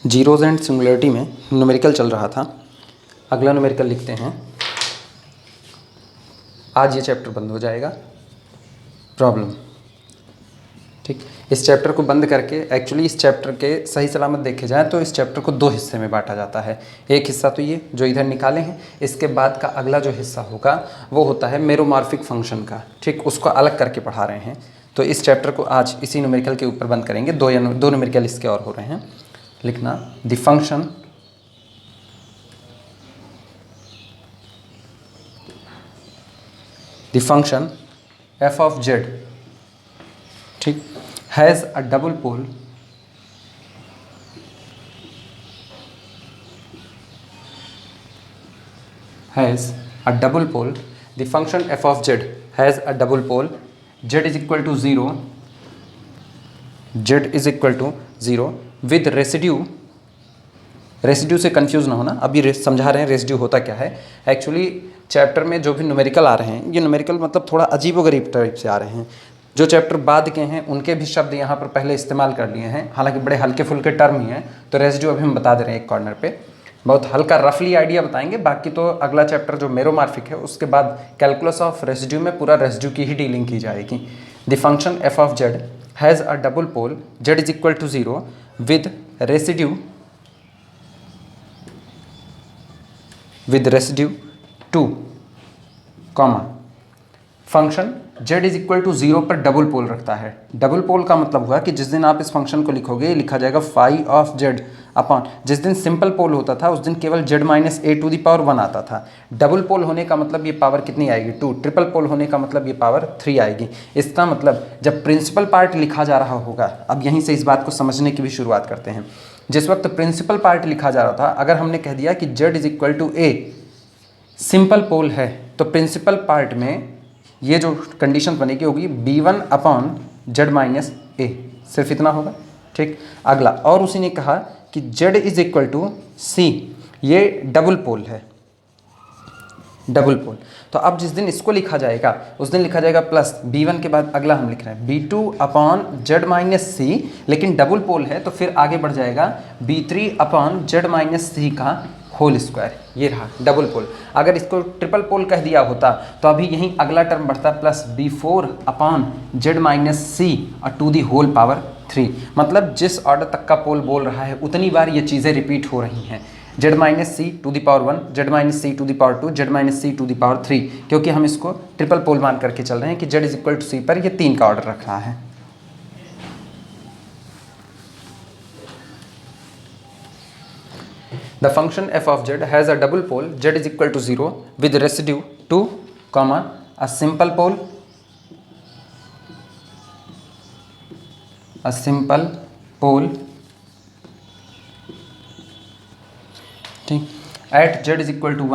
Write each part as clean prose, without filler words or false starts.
Zeros and singularity में numerical चल रहा था। अगला न्यूमेरिकल लिखते हैं। आज ये चैप्टर बंद हो जाएगा, प्रॉब्लम। ठीक, इस चैप्टर को बंद करके एक्चुअली इस चैप्टर के सही सलामत देखे जाए तो इस चैप्टर को दो हिस्से में बांटा जाता है। एक हिस्सा तो ये जो इधर निकाले हैं, इसके बाद का अगला जो हिस्सा होगा वो होता है मेरोमॉर्फिक फंक्शन का। ठीक, उसको अलग करके पढ़ा रहे हैं। तो इस चैप्टर को आज इसी न्यूमेरिकल के ऊपर बंद करेंगे। दो न्यूमेरिकल इसके और हो रहे हैं। लिखना the function f of z, ठीक, has a double pole the function f of z has a double pole, z is equal to 0 with residue से कंफ्यूज ना होना, अभी समझा रहे हैं रेसिड्यू होता क्या है। एक्चुअली चैप्टर में जो भी न्यूमेरिकल आ रहे हैं, ये न्यूमेरिकल मतलब थोड़ा अजीबोगरीब टाइप से आ रहे हैं। जो चैप्टर बाद के हैं उनके भी शब्द यहाँ पर पहले इस्तेमाल कर लिए हैं, हालांकि बड़े हल्के फुल्के टर्म ही हैं। तो रेसिड्यू अभी हम बता दे रहे हैं एक कॉर्नर पे, बहुत हल्का रफली आइडिया बताएंगे। बाकी तो अगला चैप्टर जो मेरोमॉर्फिक है उसके बाद कैलकुलस ऑफ रेसिड्यू में पूरा रेसिड्यू की ही डीलिंग की जाएगी। The function f of z has a double pole, z is equal to 0 with residue 2, function z is equal to 0 पर डबल पोल रखता है। डबल पोल का मतलब हुआ कि जिस दिन आप इस फंक्शन को लिखोगे लिखा जाएगा फाई ऑफ z अपॉन, जिस दिन सिंपल पोल होता था उस दिन केवल z minus a to the power 1 आता था। डबल पोल होने का मतलब ये पावर कितनी आएगी, 2। ट्रिपल पोल होने का मतलब ये पावर 3 आएगी। इसका मतलब जब प्रिंसिपल पार्ट लिखा जा रहा होगा, अब यहीं से इस बात को समझने की भी शुरुआत करते हैं। जिस वक्त प्रिंसिपल पार्ट लिखा जा रहा था, अगर हमने कह दिया कि z is equal to a simple pole है, तो प्रिंसिपल पार्ट में ये जो कंडीशन बनेगी होगी b1 upon z minus a, सिर्फ इतना होगा। ठीक, अगला और उसी ने कहा कि z is equal to c, ये डबल पोल है, डबल पोल। तो अब जिस दिन इसको लिखा जाएगा उस दिन लिखा जाएगा प्लस b1 के बाद अगला हम लिख रहे हैं b2 upon z minus c, लेकिन डबल पोल है तो फिर आगे बढ़ जाएगा b3 upon z minus c का होल स्क्वायर। ये रहा डबल पोल। अगर इसको ट्रिपल पोल कह दिया होता तो अभी यहीं अगला टर्म बढ़ता plus b4 upon z minus c और टू दी होल पावर 3। मतलब जिस ऑर्डर तक का पोल बोल रहा है उतनी बार ये चीज़ें रिपीट हो रही हैं। z minus c to the power 1, z minus c to the power 2, z minus c to the power 3, क्योंकि हम इसको ट्रिपल पोल मान करके चल रहे हैं कि z इज इक्वल टू सी पर ये 3 का ऑर्डर रख रहा है। The function f of z has a double pole, z is equal to 0 with residue 2, a simple pole, ठीक, at z is equal to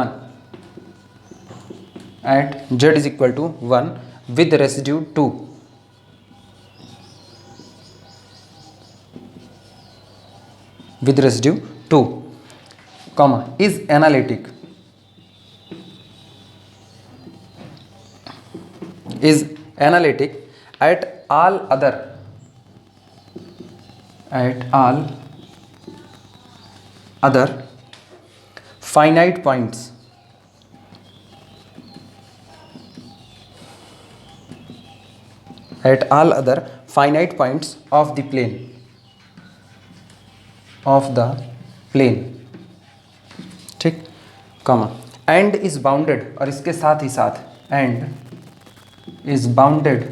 1, with residue 2, is analytic at all other finite points of the plane, ठीक, comma, and is bounded, और इसके साथ ही साथ and is bounded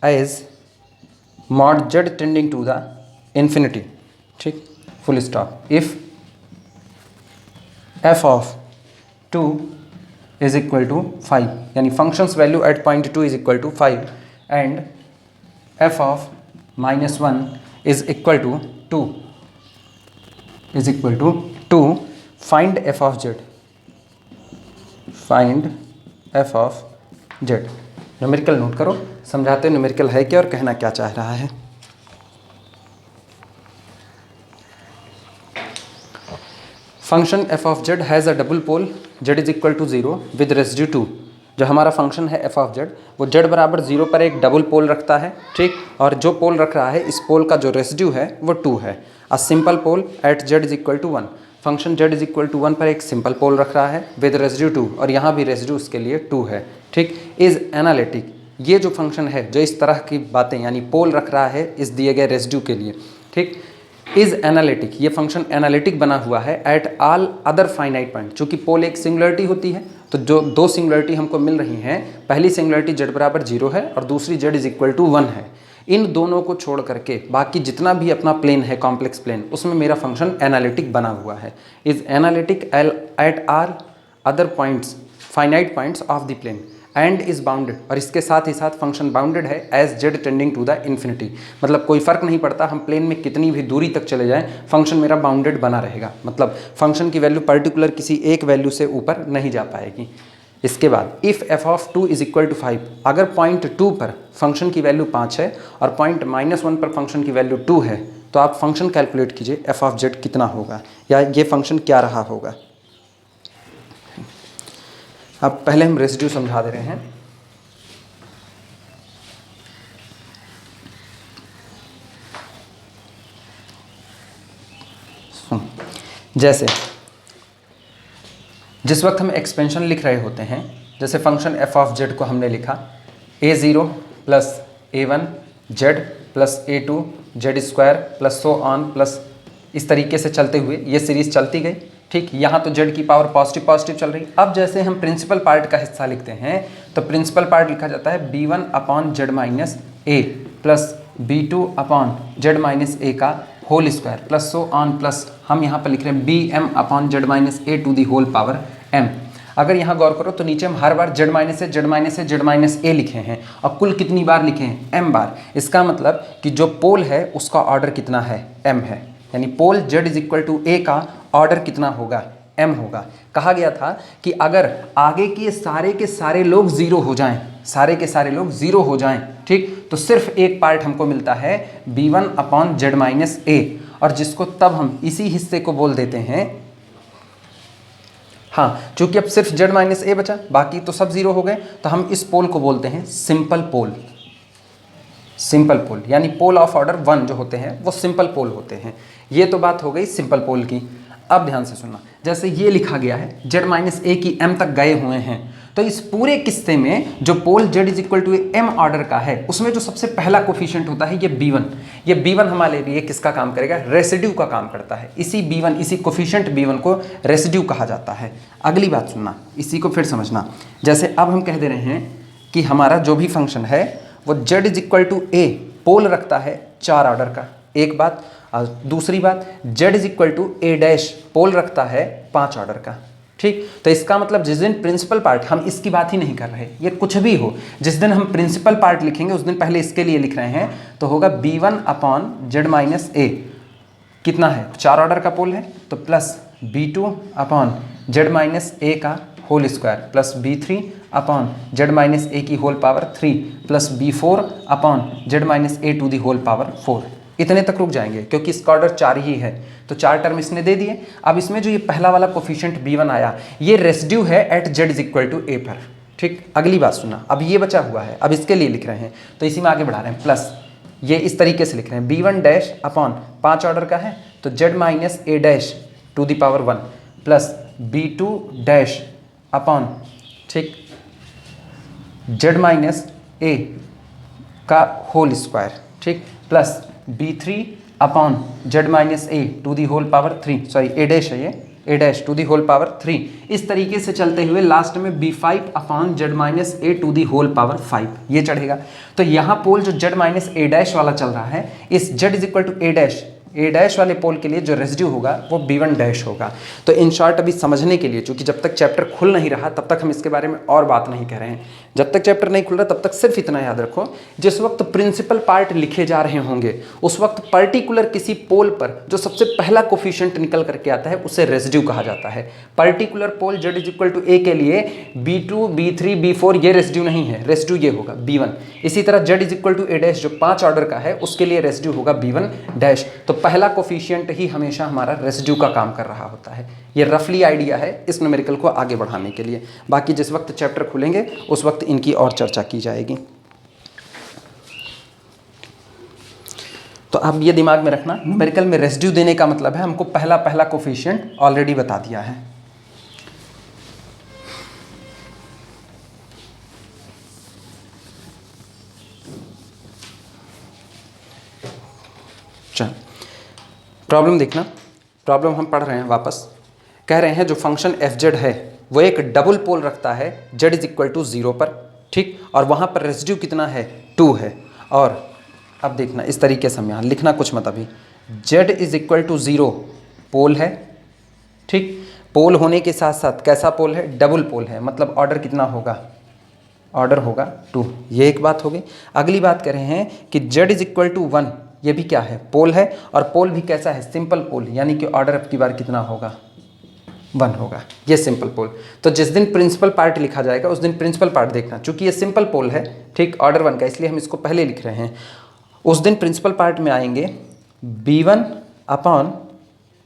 as mod z tending to the infinity, ठीक, full stop. If f of 2 is equal to 5, यानी functions value at point 2 is equal to 5 and f of minus 1 is equal to 2, find f of z, numerical note करो, समझाते numerical है क्या और कहना क्या चाह रहा है। Function f of z has a double pole, z is equal to 0 with residue 2, जो हमारा फंक्शन है एफ ऑफ जेड वो जेड बराबर 0 पर एक डबल पोल रखता है, ठीक। और जो पोल रख रहा है इस पोल का जो रेसिड्यू है वो 2 है। A simple pole at z is equal to 1। Function z is equal to 1 पर एक सिंपल पोल रख रहा है विद रेसिड्यू 2 और यहाँ भी रेसिड्यू उसके लिए 2 है, ठीक। इज एनालिटिक, ये जो फंक्शन है जो इस तरह की बातें यानी पोल रख रहा है इस दिए गए रेसिड्यू के लिए, ठीक। इज एनालिटिक, ये फंक्शन एनालिटिक बना हुआ है at all other finite point. चूँकि पोल एक सिंगुलरिटी होती है तो जो दो सिंगुलरिटी हमको मिल रही हैं, पहली सिंगुलरिटी जेड बराबर 0 है और दूसरी जेड इज इक्वल टू 1 है। इन दोनों को छोड़ करके बाकी जितना भी अपना प्लेन है कॉम्प्लेक्स प्लेन उसमें मेरा फंक्शन एनालिटिक बना हुआ है। Is analytic at all other points finite points of the plane and is bounded, और इसके साथ ही साथ फंक्शन बाउंडेड है as z tending to the infinity. मतलब कोई फर्क नहीं पड़ता हम प्लेन में कितनी भी दूरी तक चले जाएं, फंक्शन मेरा बाउंडेड बना रहेगा। मतलब फंक्शन की वैल्यू पर्टिकुलर किसी एक वैल्यू से ऊपर नहीं जा पाएगी। इसके बाद if f of 2 is equal to 5, अगर पॉइंट 2 पर फंक्शन की वैल्यू 5 है और पॉइंट -1 पर फंक्शन की वैल्यू 2 है तो आप फंक्शन कैलकुलेट कीजिए एफ ऑफ जेड कितना होगा या ये फंक्शन क्या रहा होगा। अब पहले हम रेसिड्यू समझा दे रहे हैं। जैसे जिस वक्त हम एक्सपेंशन लिख रहे होते हैं, जैसे फंक्शन एफ ऑफ जेड को हमने लिखा a0 plus a1 Z plus a2 Z square plus so on plus इस तरीके से चलते हुए ये सीरीज चलती गई, ठीक। यहाँ तो जेड की पावर पॉजिटिव पॉजिटिव चल रही। अब जैसे हम प्रिंसिपल पार्ट का हिस्सा लिखते हैं तो प्रिंसिपल पार्ट लिखा जाता है b1 upon z minus a plus b2 upon z minus a का whole square plus so on plus हम यहाँ पर लिख रहे हैं bm upon z minus a to the whole power m। अगर यहाँ गौर करो तो नीचे हम हर बार z minus a z minus a z minus a लिखे हैं और कुल कितनी बार लिखे हैं m बार। इसका मतलब कि जो पोल है उसका ऑर्डर कितना है m है, यानी पोल z इज इक्वल टू ए का ऑर्डर कितना होगा m होगा। कहा गया था कि अगर आगे के सारे लोग जीरो हो जाएं, सारे के सारे लोग जीरो हो जाएं, ठीक, तो सिर्फ एक पार्ट हमको मिलता है b1 अपॉन जेड माइनस ए, और जिसको तब हम इसी हिस्से को बोल देते हैं, हाँ चूंकि अब सिर्फ जेड माइनस ए बचा बाकी तो सब जीरो हो गए तो हम इस पोल को बोलते हैं सिंपल पोल। सिंपल पोल यानी पोल ऑफ ऑर्डर 1 जो होते हैं वो सिंपल पोल होते हैं। ये तो बात हो गई सिंपल पोल की। अब ध्यान से सुनना, जैसे ये लिखा गया है जेड माइनस ए की m तक गए हुए हैं, तो इस पूरे किस्से में जो pole z is equal to m order का है उसमें जो सबसे पहला कोफिशिएंट होता है ये b1। ये b1 हमारे लिए किसका काम करेगा, रेसिड्यू का काम करता है। इसी b1 इसी कोफिशिएंट b1 को रेसिड्यू कहा जाता है। अगली बात सुनना, इसी को फिर समझना। जैसे अब हम कह दे रहे हैं कि हमारा जो भी फंक्शन है वो z is equal to a pole रखता है 4 ऑर्डर का, एक बात। और दूसरी बात z is equal to a dash pole रखता है 5 ऑर्डर का, ठीक। तो इसका मतलब जिस दिन प्रिंसिपल पार्ट, हम इसकी बात ही नहीं कर रहे, ये कुछ भी हो, जिस दिन हम प्रिंसिपल पार्ट लिखेंगे उस दिन पहले इसके लिए लिख रहे हैं तो होगा b1 अपॉन जेड माइनस ए, कितना है 4 ऑर्डर का पोल है तो plus b2 upon z minus a का whole square plus b3 upon z minus a की whole power 3 plus b4 upon z minus a to the whole power 4। इतने तक रुक जाएंगे क्योंकि इसका ऑर्डर 4 ही है, तो 4 टर्म इसने दे दिए। अब इसमें जो ये पहला वाला कोफिशिएंट b1 आया ये रेसिड्यू है at z is equal to a पर, ठीक। अगली बात सुनना, अब ये बचा हुआ है, अब इसके लिए लिख रहे हैं तो इसी में आगे बढ़ा रहे हैं प्लस ये इस तरीके से लिख रहे हैं b1 डैश अपॉन 5 ऑर्डर का है तो z minus a dash to the power 1 plus b2 dash upon, ठीक, z माइनस ए का होल स्क्वायर, ठीक, plus b3 upon z minus a to the whole power 3, sorry a dash है ये, a dash to the whole power 3। इस तरीके से चलते हुए लास्ट में b5 upon z minus a to the whole power 5 ये चढ़ेगा। तो यहाँ पोल जो जेड माइनस ए डैश वाला चल रहा है, इस z is equal to a dash वाले पोल के लिए जो रेसिड्यू होगा वो b1 डैश होगा। तो इन शॉर्ट अभी समझने के लिए, चूंकि जब तक चैप्टर खुल नहीं रहा तब तक हम इसके बारे में और बात नहीं कर रहे हैं, जब तक चैप्टर नहीं खुल रहा तब तक सिर्फ इतना याद रखो, जिस वक्त प्रिंसिपल पार्ट लिखे जा रहे होंगे उस वक्त पर्टिकुलर किसी पोल पर जो सबसे पहला कोफिशिएंट निकल करके आता है उसे रेसिड्यू कहा जाता है। Particular pole z is equal to a के लिए b2 b3 b4 ये रेसिड्यू नहीं है, रेसिड्यू ये होगा b1। इसी तरह z is equal to a dash जो 5 ऑर्डर का है उसके लिए रेसिड्यू होगा b1 डैश। तो पहला कोफिशिएंट ही हमेशा हमारा रेसिड्यू का काम कर रहा होता है। ये रफली आइडिया है इस न्यूमेरिकल को आगे बढ़ाने के लिए। बाकी जिस वक्त चैप्टर खुलेंगे उस वक्त इनकी और चर्चा की जाएगी। तो अब ये दिमाग में रखना, न्यूमेरिकल में रेसिड्यू देने का मतलब है हमको पहला पहला कोफिशिएंट ऑलरेडी बता दिया है। चल प्रॉब्लम देखना, प्रॉब्लम हम पढ़ रहे हैं वापस। कह रहे हैं जो फंक्शन एफ जेड है वो एक डबल पोल रखता है z इज इक्वल टू 0 पर, ठीक, और वहाँ पर रेसिड्यू कितना है 2 है। और अब देखना इस तरीके से हम यहाँ लिखना कुछ मत अभी, z इज इक्वल टू 0 पोल है, ठीक, पोल होने के साथ साथ कैसा पोल है, डबल पोल है, मतलब ऑर्डर कितना होगा, ऑर्डर होगा 2। ये एक बात हो गई। अगली बात कर रहे हैं कि z इज इक्वल टू 1, ये भी क्या है, पोल है, और पोल भी कैसा है, सिंपल पोल, यानी कि ऑर्डर अब की बार कितना होगा, 1 होगा। ये सिंपल पोल। तो जिस दिन प्रिंसिपल पार्ट लिखा जाएगा उस दिन प्रिंसिपल पार्ट देखना, चूंकि ये सिंपल पोल है, ठीक, ऑर्डर 1 का, इसलिए हम इसको पहले लिख रहे हैं। उस दिन प्रिंसिपल पार्ट में आएंगे b1 अपॉन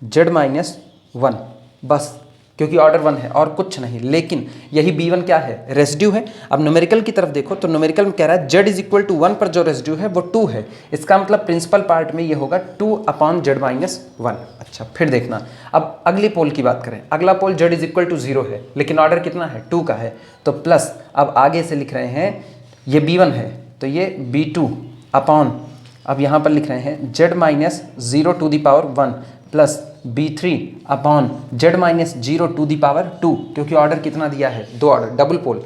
z माइनस 1, बस, क्योंकि ऑर्डर 1 है और कुछ नहीं। लेकिन यही b1 क्या है, रेसिड्यू है। अब न्यूमेरिकल की तरफ देखो तो न्यूमेरिकल में कह रहा है z इज इक्वल टू 1 पर जो रेसिड्यू है वो 2 है। इसका मतलब प्रिंसिपल पार्ट में ये होगा 2 अपॉन z माइनस 1। अच्छा, फिर देखना, अब अगली पोल की बात करें। अगला पोल z इज इक्वल टू 0 है, लेकिन ऑर्डर कितना है, 2 का है, तो प्लस, अब आगे से लिख रहे हैं ये b1 है तो ये b2 अपॉन, अब यहाँ पर लिख रहे हैं z minus 0 to the power 1 plus b3 upon z minus 0 to the power 2, क्योंकि ऑर्डर कितना दिया है, 2 ऑर्डर, डबल पोल।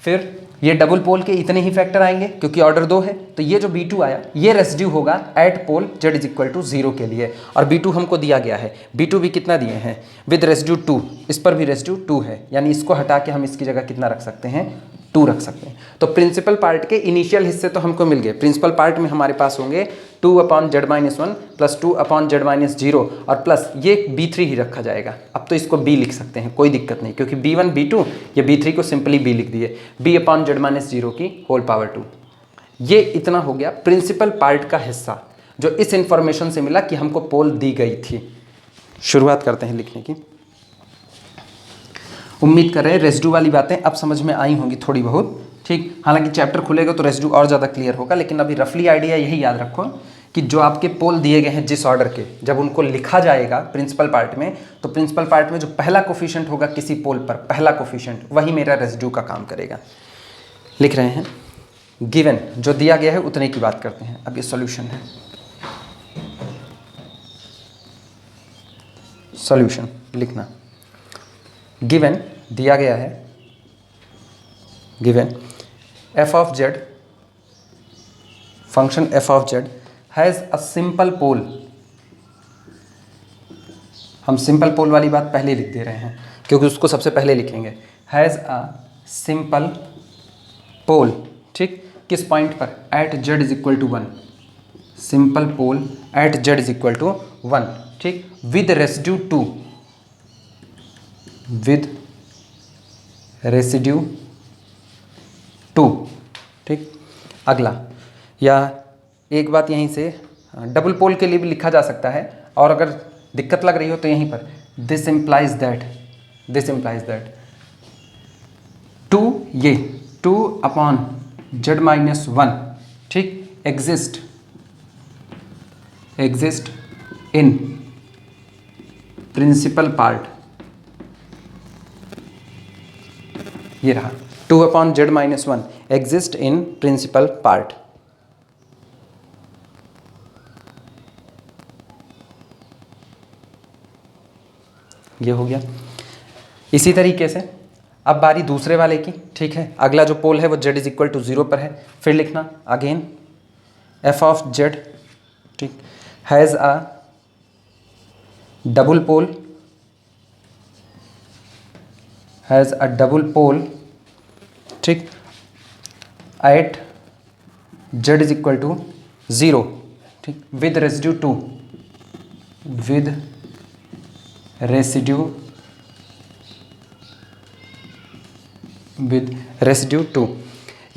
फिर ये डबल पोल के इतने ही फैक्टर आएंगे क्योंकि ऑर्डर 2 है, तो ये जो b2 आया ये रेसिड्यू होगा at pole z is equal to 0 के लिए। और b2 हमको दिया गया है, b2 भी कितना दिए हैं, विद रेसिड्यू 2, इस पर भी रेसिड्यू 2 है, यानी इसको हटा के हम इसकी जगह कितना रख सकते हैं, 2 रख सकते हैं। तो प्रिंसिपल पार्ट के इनिशियल हिस्से तो हमको मिल गए। प्रिंसिपल पार्ट में हमारे पास होंगे 2 upon z minus 1 plus 2 upon z minus 0 और प्लस ये b3 ही रखा जाएगा। अब तो इसको b लिख सकते हैं, कोई दिक्कत नहीं, क्योंकि b1 b2 ये b3 को सिंपली b लिख दिए, b अपॉन z माइनस 0 की होल पावर 2। ये इतना हो गया प्रिंसिपल पार्ट का हिस्सा जो इस इंफॉर्मेशन से मिला कि हमको पोल दी गई थी। शुरुआत करते हैं लिखने की। उम्मीद कर रहे हैं रेसिड्यू वाली बातें अब समझ में आई होंगी थोड़ी बहुत, ठीक। हालांकि चैप्टर खुलेगा तो रेसिड्यू और ज़्यादा क्लियर होगा, लेकिन अभी रफली आइडिया यही याद रखो कि जो आपके पोल दिए गए हैं जिस ऑर्डर के, जब उनको लिखा जाएगा प्रिंसिपल पार्ट में, तो प्रिंसिपल पार्ट में जो पहला कोफिशिएंट होगा किसी पोल पर, पहला कोफिशिएंट, वही मेरा रेसिड्यू का काम करेगा। लिख रहे हैं गिवन, जो दिया गया है उतने की बात करते हैं। अब ये सॉल्यूशन है, सॉल्यूशन लिखना। गिवन दिया गया है, given f of z, function f of z has a simple pole. हम सिंपल पोल वाली बात पहले लिख दे रहे हैं क्योंकि उसको सबसे पहले लिखेंगे। हैज़ अ सिंपल पोल, ठीक, किस पॉइंट पर, at z is equal to 1, simple pole at z is equal to 1, ठीक, विद रेसिड्यू 2, विद रेसिड्यू 2, ठीक। अगला, या एक बात यहीं से डबल पोल के लिए भी लिखा जा सकता है, और अगर दिक्कत लग रही हो तो यहीं पर this implies that, this implies that 2, ये 2 अपॉन z माइनस 1, ठीक, एग्जिस्ट इन प्रिंसिपल पार्ट, ये रहा 2 upon z minus 1 exist in principal part. ये हो गया। इसी तरीके से अब बारी दूसरे वाले की, ठीक है। अगला जो पोल है वो z इज इक्वल टू 0 पर है। फिर लिखना अगेन f ऑफ z, ठीक, has a double pole, has a double pole, ठीक, at z is equal to 0, ठीक, विद रेसिड्यू 2, विद रेसिड्यू 2।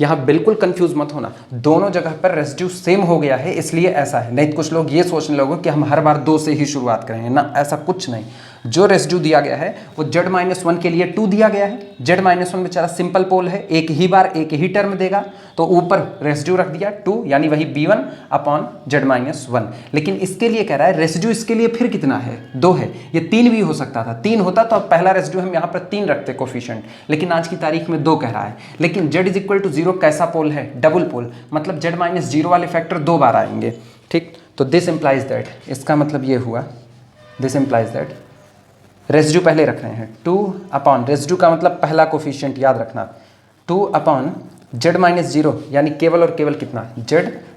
यहाँ बिल्कुल कंफ्यूज मत होना, दोनों जगह पर रेसिड्यू सेम हो गया है इसलिए ऐसा है, नहीं तो कुछ लोग ये सोचने लगोगे कि हम हर बार 2 से ही शुरुआत करेंगे ना, ऐसा कुछ नहीं। जो रेसिड्यू दिया गया है वो z-1 के लिए 2 दिया गया है, z-1 बेचारा सिंपल पोल है, एक ही बार एक ही टर्म देगा, तो ऊपर रेसिड्यू रख दिया 2, यानी वही b1 अपॉन z-1। लेकिन इसके लिए कह रहा है रेसिड्यू इसके लिए फिर कितना है, 2 है, ये 3 भी हो सकता था, 3 होता तो अब पहला रेसिड्यू हम यहाँ पर 3 रखते कोफिशिएंट, लेकिन आज की तारीख में 2 कह रहा है। लेकिन z इज इक्वल टू 0 कैसा पोल है, डबल पोल, मतलब z-0 वाले फैक्टर 2 बार आएंगे, ठीक। तो दिस इंप्लाइज दैट, इसका मतलब ये हुआ, दिस इंप्लाइज दैट रेसिड्यू पहले रख रहे हैं 2 अपॉन, रेसिड्यू का मतलब पहला कोफिशिएंट याद रखना, 2 अपॉन z-0, यानी केवल और केवल कितना, z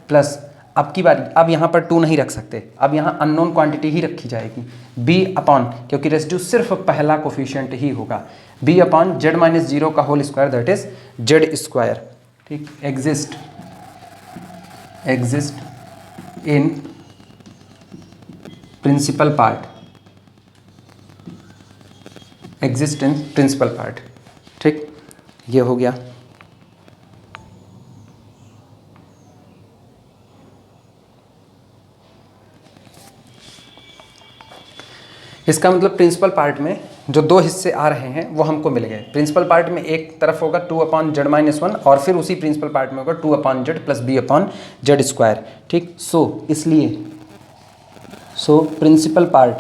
प्लस, अब की बारी, अब यहाँ पर 2 नहीं रख सकते, अब यहाँ अननोन क्वांटिटी ही रखी जाएगी, b अपॉन, क्योंकि रेसिड्यू सिर्फ पहला कोफिशिएंट ही होगा, b अपॉन z-0 का whole square, that is z square, ठीक। Exist in principal part, exist in principal part, ठीक, ये हो गया। इसका मतलब प्रिंसिपल पार्ट में जो 2 हिस्से आ रहे हैं वो हमको मिल गए। प्रिंसिपल पार्ट में एक तरफ होगा 2 अपॉन z-1 और फिर उसी प्रिंसिपल पार्ट में होगा 2 upon z plus b upon z square, ठीक। इसलिए principal part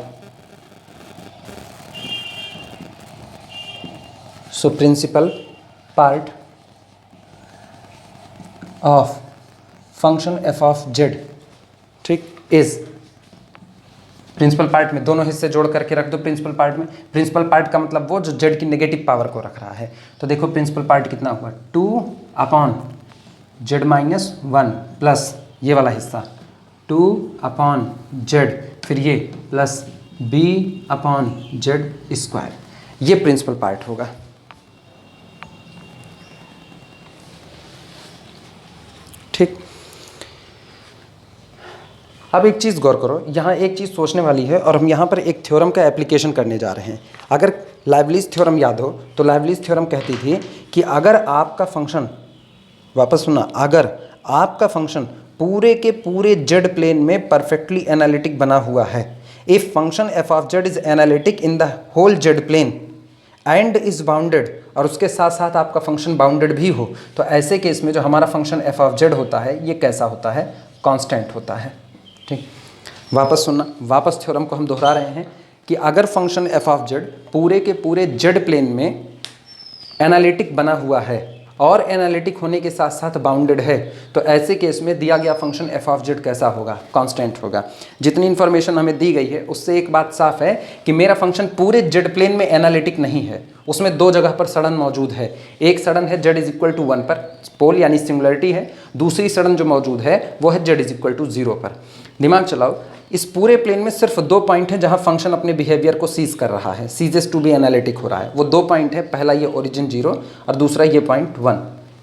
of function f of z, ठीक, इज, प्रिंसिपल पार्ट में दोनों हिस्से जोड़ करके रख दो प्रिंसिपल पार्ट में। प्रिंसिपल पार्ट का मतलब वो जो z की नेगेटिव पावर को रख रहा है। तो देखो प्रिंसिपल पार्ट कितना हुआ, 2 अपॉन z-1 प्लस ये वाला हिस्सा 2 अपॉन z, फिर ये plus b upon z square, ये प्रिंसिपल पार्ट होगा, ठीक। अब एक चीज़ गौर करो, यहाँ एक चीज़ सोचने वाली है और हम यहाँ पर एक थ्योरम का एप्लीकेशन करने जा रहे हैं। अगर लाइवलीज थ्योरम याद हो तो लाइवलीज थ्योरम कहती थी कि अगर आपका फंक्शन, वापस सुना, अगर आपका फंक्शन पूरे के पूरे जेड प्लेन में परफेक्टली एनालिटिक बना हुआ है, if function f of z is analytic in the whole z plane and is bounded, और उसके साथ साथ आपका फंक्शन बाउंडेड भी हो, तो ऐसे केस में जो हमारा फंक्शन एफ ऑफ जेड होता है ये कैसा होता है, कांस्टेंट होता है, ठीक। वापस सुनना, वापस थ्योरम को हम दोहरा रहे हैं कि अगर फंक्शन एफ ऑफ जेड पूरे के पूरे जेड प्लेन में एनालिटिक बना हुआ है और एनालिटिक होने के साथ साथ बाउंडेड है, तो ऐसे केस में दिया गया फंक्शन एफ ऑफ जेड कैसा होगा, कांस्टेंट होगा। जितनी इन्फॉर्मेशन हमें दी गई है उससे एक बात साफ है कि मेरा फंक्शन पूरे जेड प्लेन में एनालिटिक नहीं है, उसमें 2 जगह पर सड़न मौजूद है। एक सड़न है z इज इक्वल टू 1 पर, पोल यानी सिंगुलरिटी है, दूसरी सड़न जो मौजूद है वो है z इज इक्वल टू 0 पर। दिमाग चलाओ, इस पूरे प्लेन में सिर्फ 2 पॉइंट हैं जहां फंक्शन अपने बिहेवियर को सीज कर रहा है, सीजेस टू बी एनालिटिक हो रहा है। वो 2 पॉइंट है, पहला ये ओरिजिन 0 और दूसरा ये पॉइंट 1।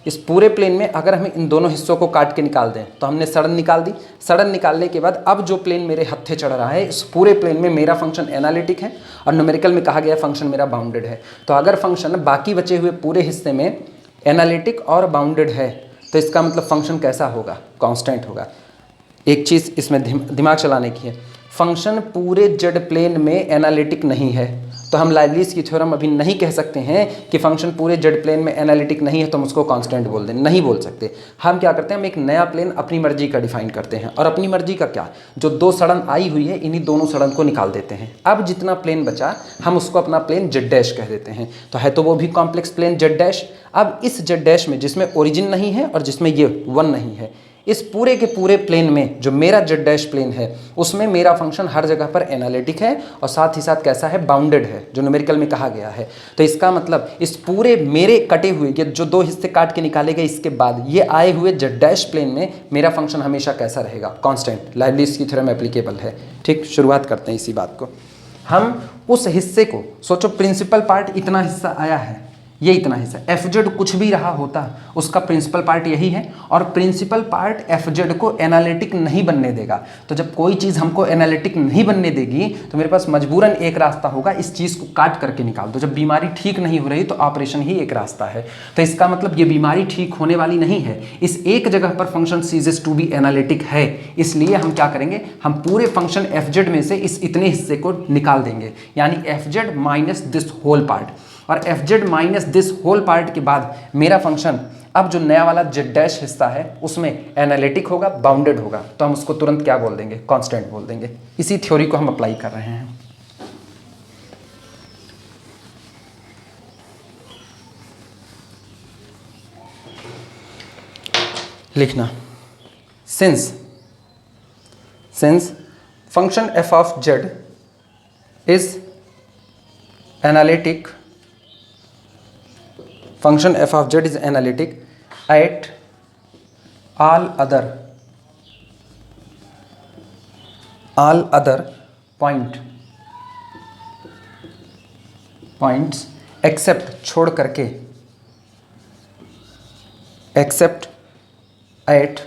इस पूरे प्लेन में अगर हम इन दोनों हिस्सों को काट के निकाल दें तो हमने सड़न निकाल दी। सड़न निकालने के बाद अब जो प्लेन मेरे हत्थे चढ़ रहा है, इस पूरे प्लेन में मेरा फंक्शन एनालिटिक है और न्यूमेरिकल में कहा गया फंक्शन मेरा बाउंडेड है। तो अगर फंक्शन बाकी बचे हुए पूरे हिस्से में एनालिटिक और बाउंडेड है तो इसका मतलब फंक्शन कैसा होगा, कांस्टेंट होगा। एक चीज़ इसमें दिमाग चलाने की है, फंक्शन पूरे जेड प्लेन में एनालिटिक नहीं है तो हम लाइवलीज की थ्योरम अभी नहीं कह सकते हैं कि फंक्शन पूरे जेड प्लेन में एनालिटिक नहीं है तो हम उसको कांस्टेंट बोल दें, नहीं बोल सकते। हम क्या करते हैं, हम एक नया प्लेन अपनी मर्जी का डिफाइन करते हैं, और अपनी मर्जी का क्या, जो 2 सड़न आई हुई है इन्हीं दोनों सड़न को निकाल देते हैं। अब जितना प्लेन बचा हम उसको अपना प्लेन जेड डैश कह देते हैं, तो है तो वो भी कॉम्प्लेक्स प्लेन जेड डैश। अब इस जेड डैश में जिसमें ओरिजिन नहीं है और जिसमें ये 1 नहीं है, इस पूरे के पूरे प्लेन में जो मेरा जेड डैश प्लेन है उसमें मेरा फंक्शन हर जगह पर एनालिटिक है और साथ ही साथ कैसा है, बाउंडेड है, जो न्यूमेरिकल में कहा गया है। तो इसका मतलब इस पूरे मेरे कटे हुए ये जो 2 हिस्से काट के निकाले गए इसके बाद ये आए हुए जेड डैश प्लेन में मेरा फंक्शन हमेशा कैसा रहेगा, कांस्टेंट। लाइवलीज की थ्योरम एप्लीकेबल है, ठीक। शुरुआत करते हैं इसी बात को। हम उस हिस्से को सोचो, प्रिंसिपल पार्ट इतना हिस्सा आया है, ये इतना हिस्सा, एफ जेड कुछ भी रहा होता उसका प्रिंसिपल पार्ट यही है, और प्रिंसिपल पार्ट एफ जेड को एनालिटिक नहीं बनने देगा। तो जब कोई चीज़ हमको एनालिटिक नहीं बनने देगी तो मेरे पास मजबूरन एक रास्ता होगा, इस चीज़ को काट करके निकाल दो। जब बीमारी ठीक नहीं हो रही तो ऑपरेशन ही एक रास्ता है। तो इसका मतलब ये बीमारी ठीक होने वाली नहीं है, इस एक जगह पर function ceases to be analytic है, इसलिए हम क्या करेंगे, हम पूरे फंक्शन एफ जेड में से इस इतने हिस्से को निकाल देंगे, यानी f z minus this whole part. और f z minus this whole part के बाद मेरा फंक्शन अब जो नया वाला जेड डैश हिस्सा है उसमें एनालिटिक होगा, बाउंडेड होगा, तो हम उसको तुरंत क्या बोल देंगे, कांस्टेंट बोल देंगे। इसी थ्योरी को हम अप्लाई कर रहे हैं। लिखना, since function f of z is analytic, function f of z is analytic at all other points except छोड़ करके except at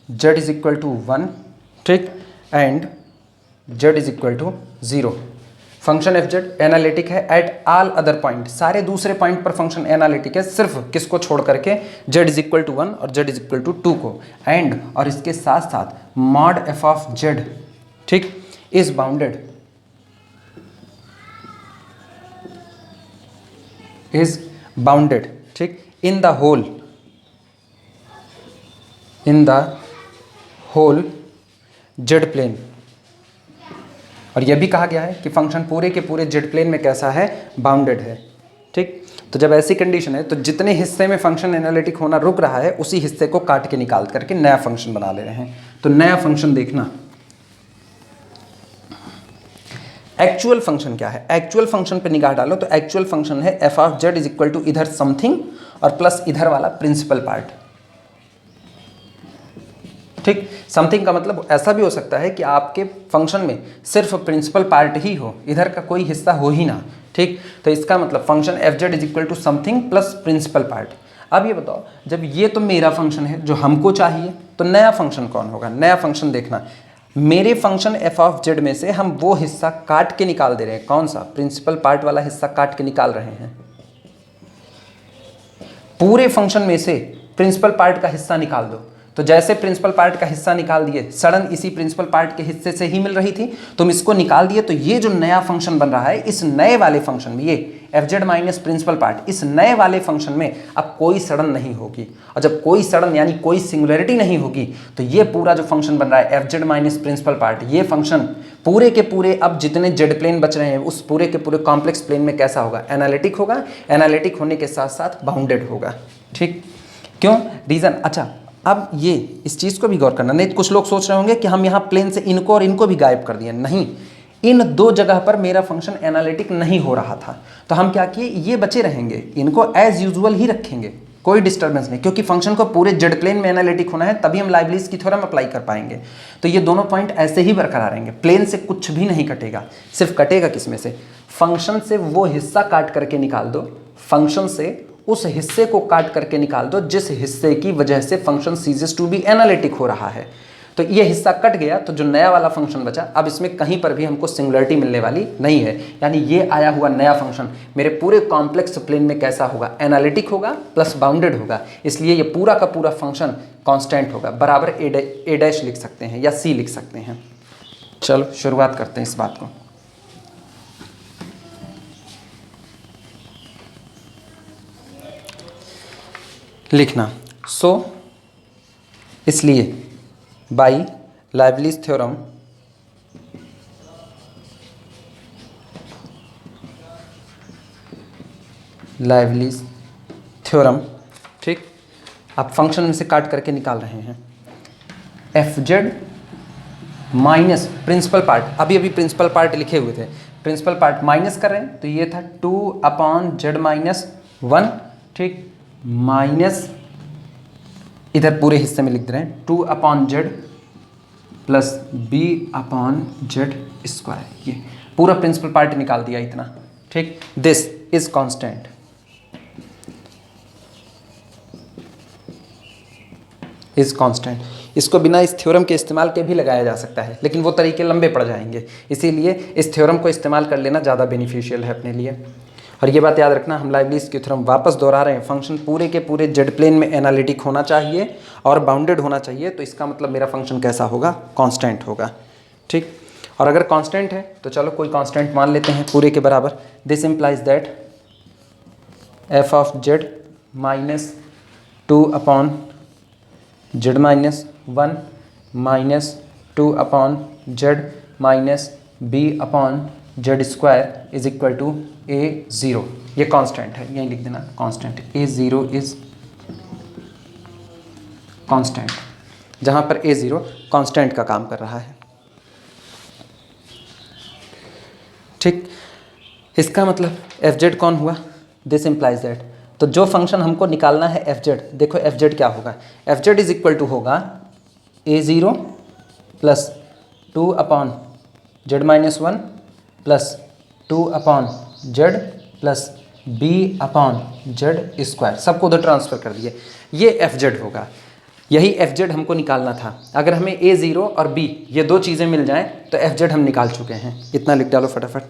z is equal to 1, ठीक, and z is equal to 0। Function f Z analytic है at all other point, सारे दूसरे point पर function analytic है, सिर्फ किसको छोड़ करके, जेड इज इक्वल टू 1 और जेड इज इक्वल टू 2 को, एंड और इसके साथ साथ मॉड एफ ऑफ जेड, ठीक, इज बाउंडेड ठीक, in the whole z plane. और यह भी कहा गया है कि फंक्शन पूरे के पूरे जेड प्लेन में कैसा है, बाउंडेड है, ठीक। तो जब ऐसी कंडीशन है तो जितने हिस्से में फंक्शन एनालिटिक होना रुक रहा है उसी हिस्से को काट के निकाल करके नया फंक्शन बना ले रहे हैं। तो नया फंक्शन देखना, एक्चुअल फंक्शन क्या है, एक्चुअल फंक्शन पे निगाह डालो तो एक्चुअल फंक्शन है f of z is equal to इधर समथिंग और प्लस इधर वाला प्रिंसिपल पार्ट, ठीक। समथिंग का मतलब ऐसा भी हो सकता है कि आपके फंक्शन में सिर्फ प्रिंसिपल पार्ट ही हो, इधर का कोई हिस्सा हो ही ना, ठीक। तो इसका मतलब function f z is equal to something plus principal part. अब ये बताओ, जब ये तो मेरा फंक्शन है जो हमको चाहिए, तो नया फंक्शन कौन होगा, नया फंक्शन देखना, मेरे फंक्शन एफ ऑफ जेड में से हम वो हिस्सा काट के निकाल दे रहे हैं, कौन सा, प्रिंसिपल पार्ट वाला हिस्सा काट के निकाल रहे हैं। पूरे फंक्शन में से प्रिंसिपल पार्ट का हिस्सा निकाल दो, तो जैसे प्रिंसिपल पार्ट का हिस्सा निकाल दिए, सड़न इसी प्रिंसिपल पार्ट के हिस्से से ही मिल रही थी, तुम इसको निकाल दिए, तो ये जो नया फंक्शन बन रहा है, इस नए वाले फंक्शन में, ये f z minus principal part, इस नए वाले फंक्शन में अब कोई सड़न नहीं होगी। और जब कोई सड़न यानी कोई सिंगुलरिटी नहीं होगी, तो ये पूरा जो फंक्शन बन रहा है f z minus principal part, ये फंक्शन पूरे के पूरे अब जितने जेड प्लेन बच रहे हैं उस पूरे के पूरे कॉम्प्लेक्स प्लेन में कैसा होगा, एनालिटिक होगा, एनालिटिक होने के साथ साथ बाउंडेड होगा, ठीक। क्यों, रीज़न, अच्छा अब ये इस चीज़ को भी गौर करना, नहीं तो कुछ लोग सोच रहे होंगे कि हम यहाँ प्लेन से इनको और इनको भी गायब कर दिए, नहीं, इन दो जगह पर मेरा फंक्शन एनालिटिक नहीं हो रहा था, तो हम क्या किए, ये बचे रहेंगे, इनको एज यूजुअल ही रखेंगे, कोई डिस्टर्बेंस नहीं, क्योंकि फंक्शन को पूरे जेड प्लेन में एनालिटिक होना है, तभी हम लाइबनिट्ज़ की थ्योरम अप्लाई कर पाएंगे। तो ये दोनों पॉइंट ऐसे ही बरकरार रहेंगे, प्लेन से कुछ भी नहीं कटेगा, सिर्फ कटेगा किस में से, फंक्शन से वो हिस्सा काट करके निकाल दो, फंक्शन से उस हिस्से को काट करके निकाल दो जिस हिस्से की वजह से function ceases to be analytic हो रहा है। तो ये हिस्सा कट गया, तो जो नया वाला फंक्शन बचा, अब इसमें कहीं पर भी हमको सिंगुलरिटी मिलने वाली नहीं है, यानी ये आया हुआ नया फंक्शन मेरे पूरे कॉम्प्लेक्स प्लेन में कैसा होगा, एनालिटिक होगा प्लस बाउंडेड होगा, इसलिए ये पूरा का पूरा फंक्शन कांस्टेंट होगा, बराबर ए डैश लिख सकते हैं या सी लिख सकते हैं। चलो शुरुआत करते हैं इस बात को। लिखना, सो इसलिए बाई लाइबनिट्ज़ थ्योरम ठीक, आप फंक्शन में से काट करके निकाल रहे हैं, f z minus principal part, अभी प्रिंसिपल पार्ट लिखे हुए थे, प्रिंसिपल पार्ट माइनस कर रहे हैं, तो ये था 2/z-1, ठीक, माइनस इधर पूरे हिस्से में लिख दे रहे हैं 2/z प्लस b/z², ये पूरा प्रिंसिपल पार्ट निकाल दिया इतना, ठीक। This is constant, is constant. इसको बिना इस थ्योरम के इस्तेमाल के भी लगाया जा सकता है, लेकिन वो तरीके लंबे पड़ जाएंगे, इसीलिए इस थ्योरम को इस्तेमाल कर लेना ज़्यादा बेनिफिशियल है अपने लिए। और ये बात याद रखना, हम लाइवलीज की थ्योरम वापस दोहरा रहे हैं, फंक्शन पूरे के पूरे जेड प्लेन में एनालिटिक होना चाहिए और बाउंडेड होना चाहिए, तो इसका मतलब मेरा फंक्शन कैसा होगा, कांस्टेंट होगा। ठीक, और अगर कांस्टेंट है तो चलो कोई कांस्टेंट मान लेते हैं पूरे के बराबर। This implies that f of z minus 2 upon z minus 1 minus 2 upon z minus b upon z square is equal to A0। ये कांस्टेंट है, यहीं लिख देना कांस्टेंट। A0 इज कांस्टेंट, जहाँ पर A0 कांस्टेंट का काम कर रहा है। ठीक, इसका मतलब एफ जेड कौन हुआ, दिस इम्प्लाइज दैट, तो जो फंक्शन हमको निकालना है एफ जेड, देखो एफ जेड क्या होगा, f z is equal to होगा A0 plus 2 upon z minus 1 plus 2 upon z plus b upon z square, सबको उधर ट्रांसफर कर दिए, ये एफ जेड होगा। यही एफ जेड हमको निकालना था। अगर हमें A0 और B ये दो चीज़ें मिल जाएं तो एफ जेड हम निकाल चुके हैं। इतना लिख डालो फटाफट।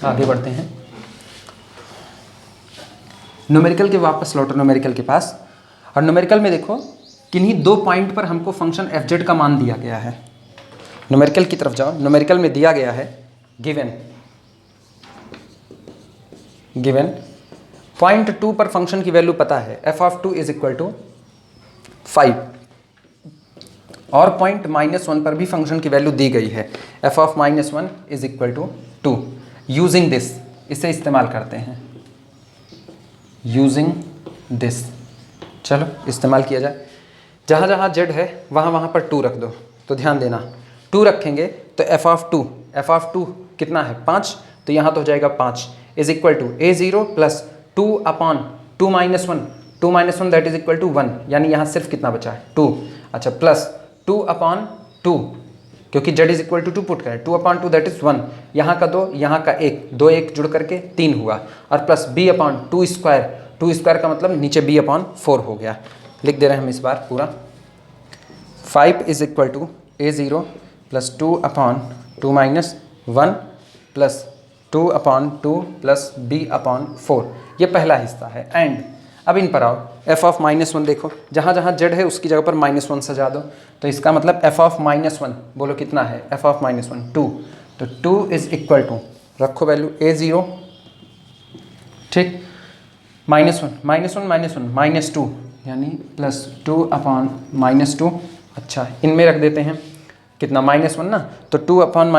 आगे बढ़ते हैं, न्यूमेरिकल के वापस लौटो न्यूमेरिकल के पास। और न्यूमेरिकल में देखो किन्हीं दो पॉइंट पर हमको फंक्शन एफ जेड का मान दिया गया है। न्यूमेरिकल की तरफ जाओ, न्यूमेरिकल में दिया गया है गिवन पॉइंट 2 पर फंक्शन की वैल्यू पता है, f of 2 is equal to 5, और पॉइंट -1 पर भी फंक्शन की वैल्यू दी गई है, f of -1 is equal to 2। Using this, इसे इस्तेमाल करते हैं, यूजिंग दिस, चलो इस्तेमाल किया जाए। जहाँ जहाँ जेड है वहाँ वहाँ पर 2 रख दो, तो ध्यान देना 2 रखेंगे तो एफ ऑफ 2 कितना है 5, तो यहाँ तो हो जाएगा 5 is equal to A0 plus 2 upon 2 minus 1 that is equal to 1, यानी यहाँ सिर्फ कितना बचा है 2। अच्छा, प्लस 2 अपॉन 2, क्योंकि z is equal to 2 put करें, 2 अपॉन 2 दैट इज 1, यहाँ का 2 यहाँ का 1, 2 1 जुड़ करके 3 हुआ, और प्लस b अपॉन 2 स्क्वायर का मतलब नीचे b अपॉन 4 हो गया। लिख दे रहे हैं हम इस बार पूरा, 5 is equal to A0 plus 2 upon 2 minus 1 plus 2 upon 2 plus b upon 4, ये पहला हिस्सा है। एंड अब इन पर आओ, एफ ऑफ -1 देखो, जहाँ जहाँ जेड है उसकी जगह पर -1 सजा दो, तो इसका मतलब एफ ऑफ -1 बोलो कितना है, एफ ऑफ -1 2, तो 2 इज इक्वल टू रखो वैल्यू A0, ठीक, -1 -2 यानी प्लस 2 अपॉन -2। अच्छा, इनमें रख देते हैं कितना -1 ना, तो 2 अपॉन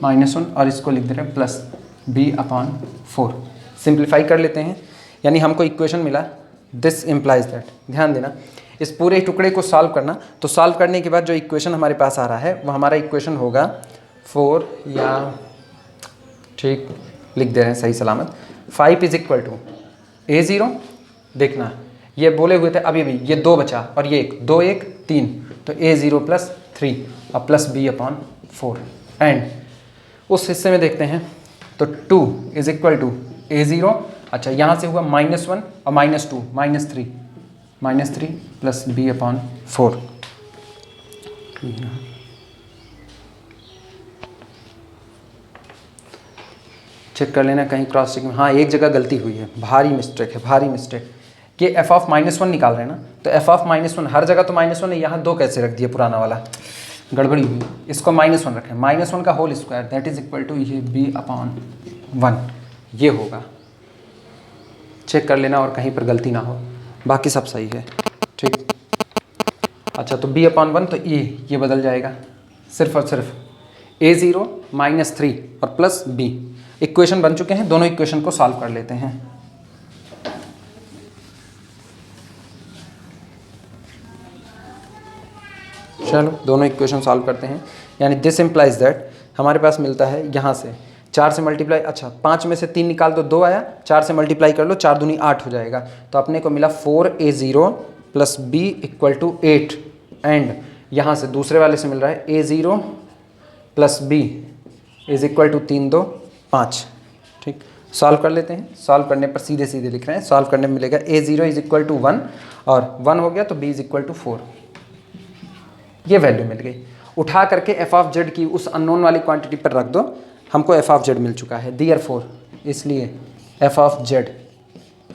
-1 और इसको लिख दे रहे हैं प्लस b अपॉन 4। सिंप्लीफाई कर लेते हैं, यानी हमको इक्वेशन मिला दिस इम्प्लाइज दैट। ध्यान देना, इस पूरे टुकड़े को सॉल्व करना, तो सॉल्व करने के बाद जो इक्वेशन हमारे पास आ रहा है वो हमारा इक्वेशन होगा 4, या ठीक लिख दे रहे हैं सही सलामत, 5 इज इक्वल टू A0, देखना ये बोले हुए थे अभी भी, ये 2 बचा और ये 1, 2 1 3, तो A0 प्लस 3 और प्लस b अपॉन 4। एंड उस हिस्से में देखते हैं तो 2 इज इक्वल टू A0, अच्छा यहाँ से हुआ -1 और -2 -3 प्लस b अपॉन 4। चेक कर लेना कहीं क्रॉस चेक में, हाँ एक जगह गलती हुई है, भारी मिस्टेक। ये f ऑफ -1 निकाल रहे हैं ना, तो f ऑफ -1 हर जगह तो -1 है, यहाँ 2 कैसे रख दिए, पुराना वाला गड़बड़ी हुई, इसको -1 रखें, -1 का whole square that is equal to ये b अपॉन 1, ये होगा। चेक कर लेना और कहीं पर गलती ना हो, बाकी सब सही है, ठीक। अच्छा, तो b अपॉन 1, तो ये बदल जाएगा, सिर्फ और सिर्फ A0 -3 और प्लस b। इक्वेशन बन चुके हैं, दोनों इक्वेशन को सॉल्व कर लेते हैं। चलो दोनों इक्वेशन सॉल्व करते हैं, यानी दिस इम्प्लाइज दैट हमारे पास मिलता है यहाँ से 4 से मल्टीप्लाई, अच्छा 5 में से 3 निकाल दो 2 आया, 4 से मल्टीप्लाई कर लो, 4 दूनी 8 हो जाएगा। तो अपने को मिला 4a0 plus b equal to 8 and यहाँ से दूसरे वाले से मिल रहा है a0 plus b is equal to 3 2 5। ठीक, सॉल्व कर लेते हैं। सॉल्व करने पर सीधे सीधे लिख रहे हैं, सॉल्व करने में मिलेगा a0 इज इक्वल टू 1 और 1 हो गया तो b इज इक्वल टू 4। ये वैल्यू मिल गई। उठा करके एफ ऑफ जेड की उस अननोन वाली क्वांटिटी पर रख दो, हमको एफ ऑफ जेड मिल चुका है देयरफॉर, इसलिए f of z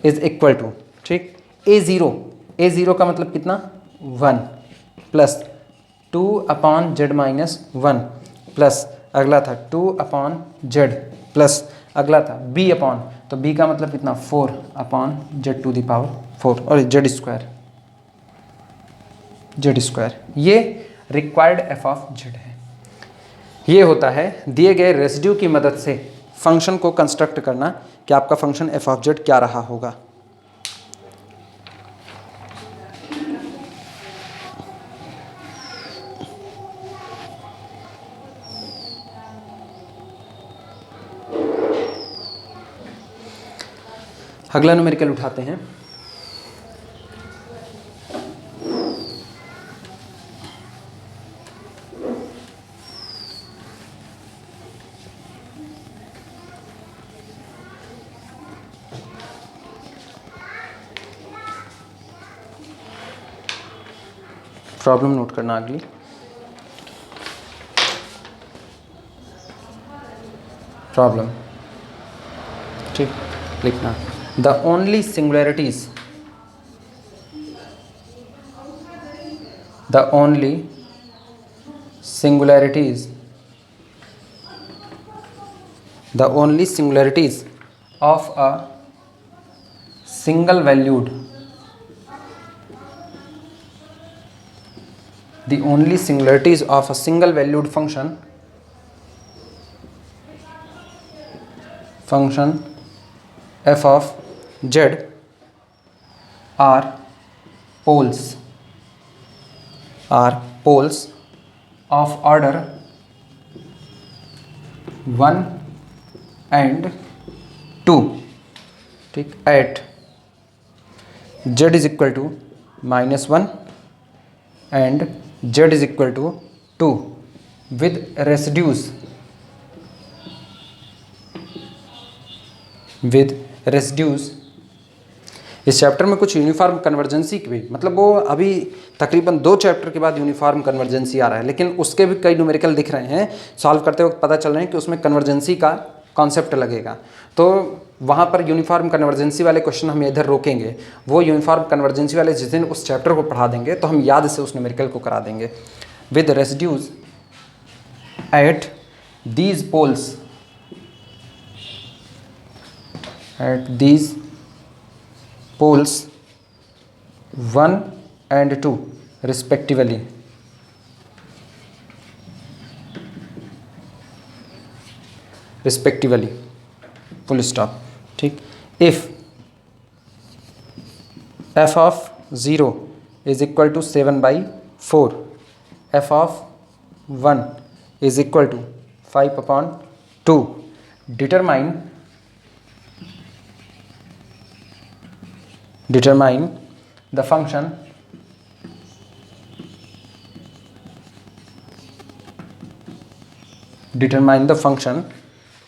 is equal to, ठीक, a0 का मतलब कितना 1 plus 2 upon z minus 1 plus अगला था 2 अपॉन जेड प्लस अगला था b अपॉन, तो b का मतलब कितना 4 upon z to the power 4 और जेड स्क्वायर। ये रिक्वायर्ड एफ ऑफ जेड है। ये होता है दिए गए रेसिड्यू की मदद से फंक्शन को कंस्ट्रक्ट करना कि आपका फंक्शन एफ ऑफ जेड क्या रहा होगा। अगला न्यूमेरिकल उठाते हैं। प्रॉब्लम नोट करना अगली। प्रॉब्लम, ठीक, लिखना the only singularities of a single valued function f of z are poles of order 1 and 2, ठीक, at z is equal to -1 and z is equal to 2 with residues इस chapter में कुछ uniform कन्वर्जेंसी की भी, मतलब वो अभी तकरीबन 2 चैप्टर के बाद यूनिफॉर्म कन्वर्जेंसी आ रहा है, लेकिन उसके भी कई न्यूमेरिकल दिख रहे हैं। सॉल्व करते वक्त पता चल रहे हैं कि उसमें कन्वर्जेंसी का कॉन्सेप्ट लगेगा, तो वहाँ पर यूनिफॉर्म कन्वर्जेंसी वाले क्वेश्चन हम इधर रोकेंगे। वो यूनिफॉर्म कन्वर्जेंसी वाले जिस दिन उस चैप्टर को पढ़ा देंगे तो हम याद से उस न्यूमेरिकल को करा देंगे। With residues at these poles, poles 1 and 2 respectively, full stop, ठीक। if f of 0 is equal to 7/4, f of 1 is equal to 5/2, determine the function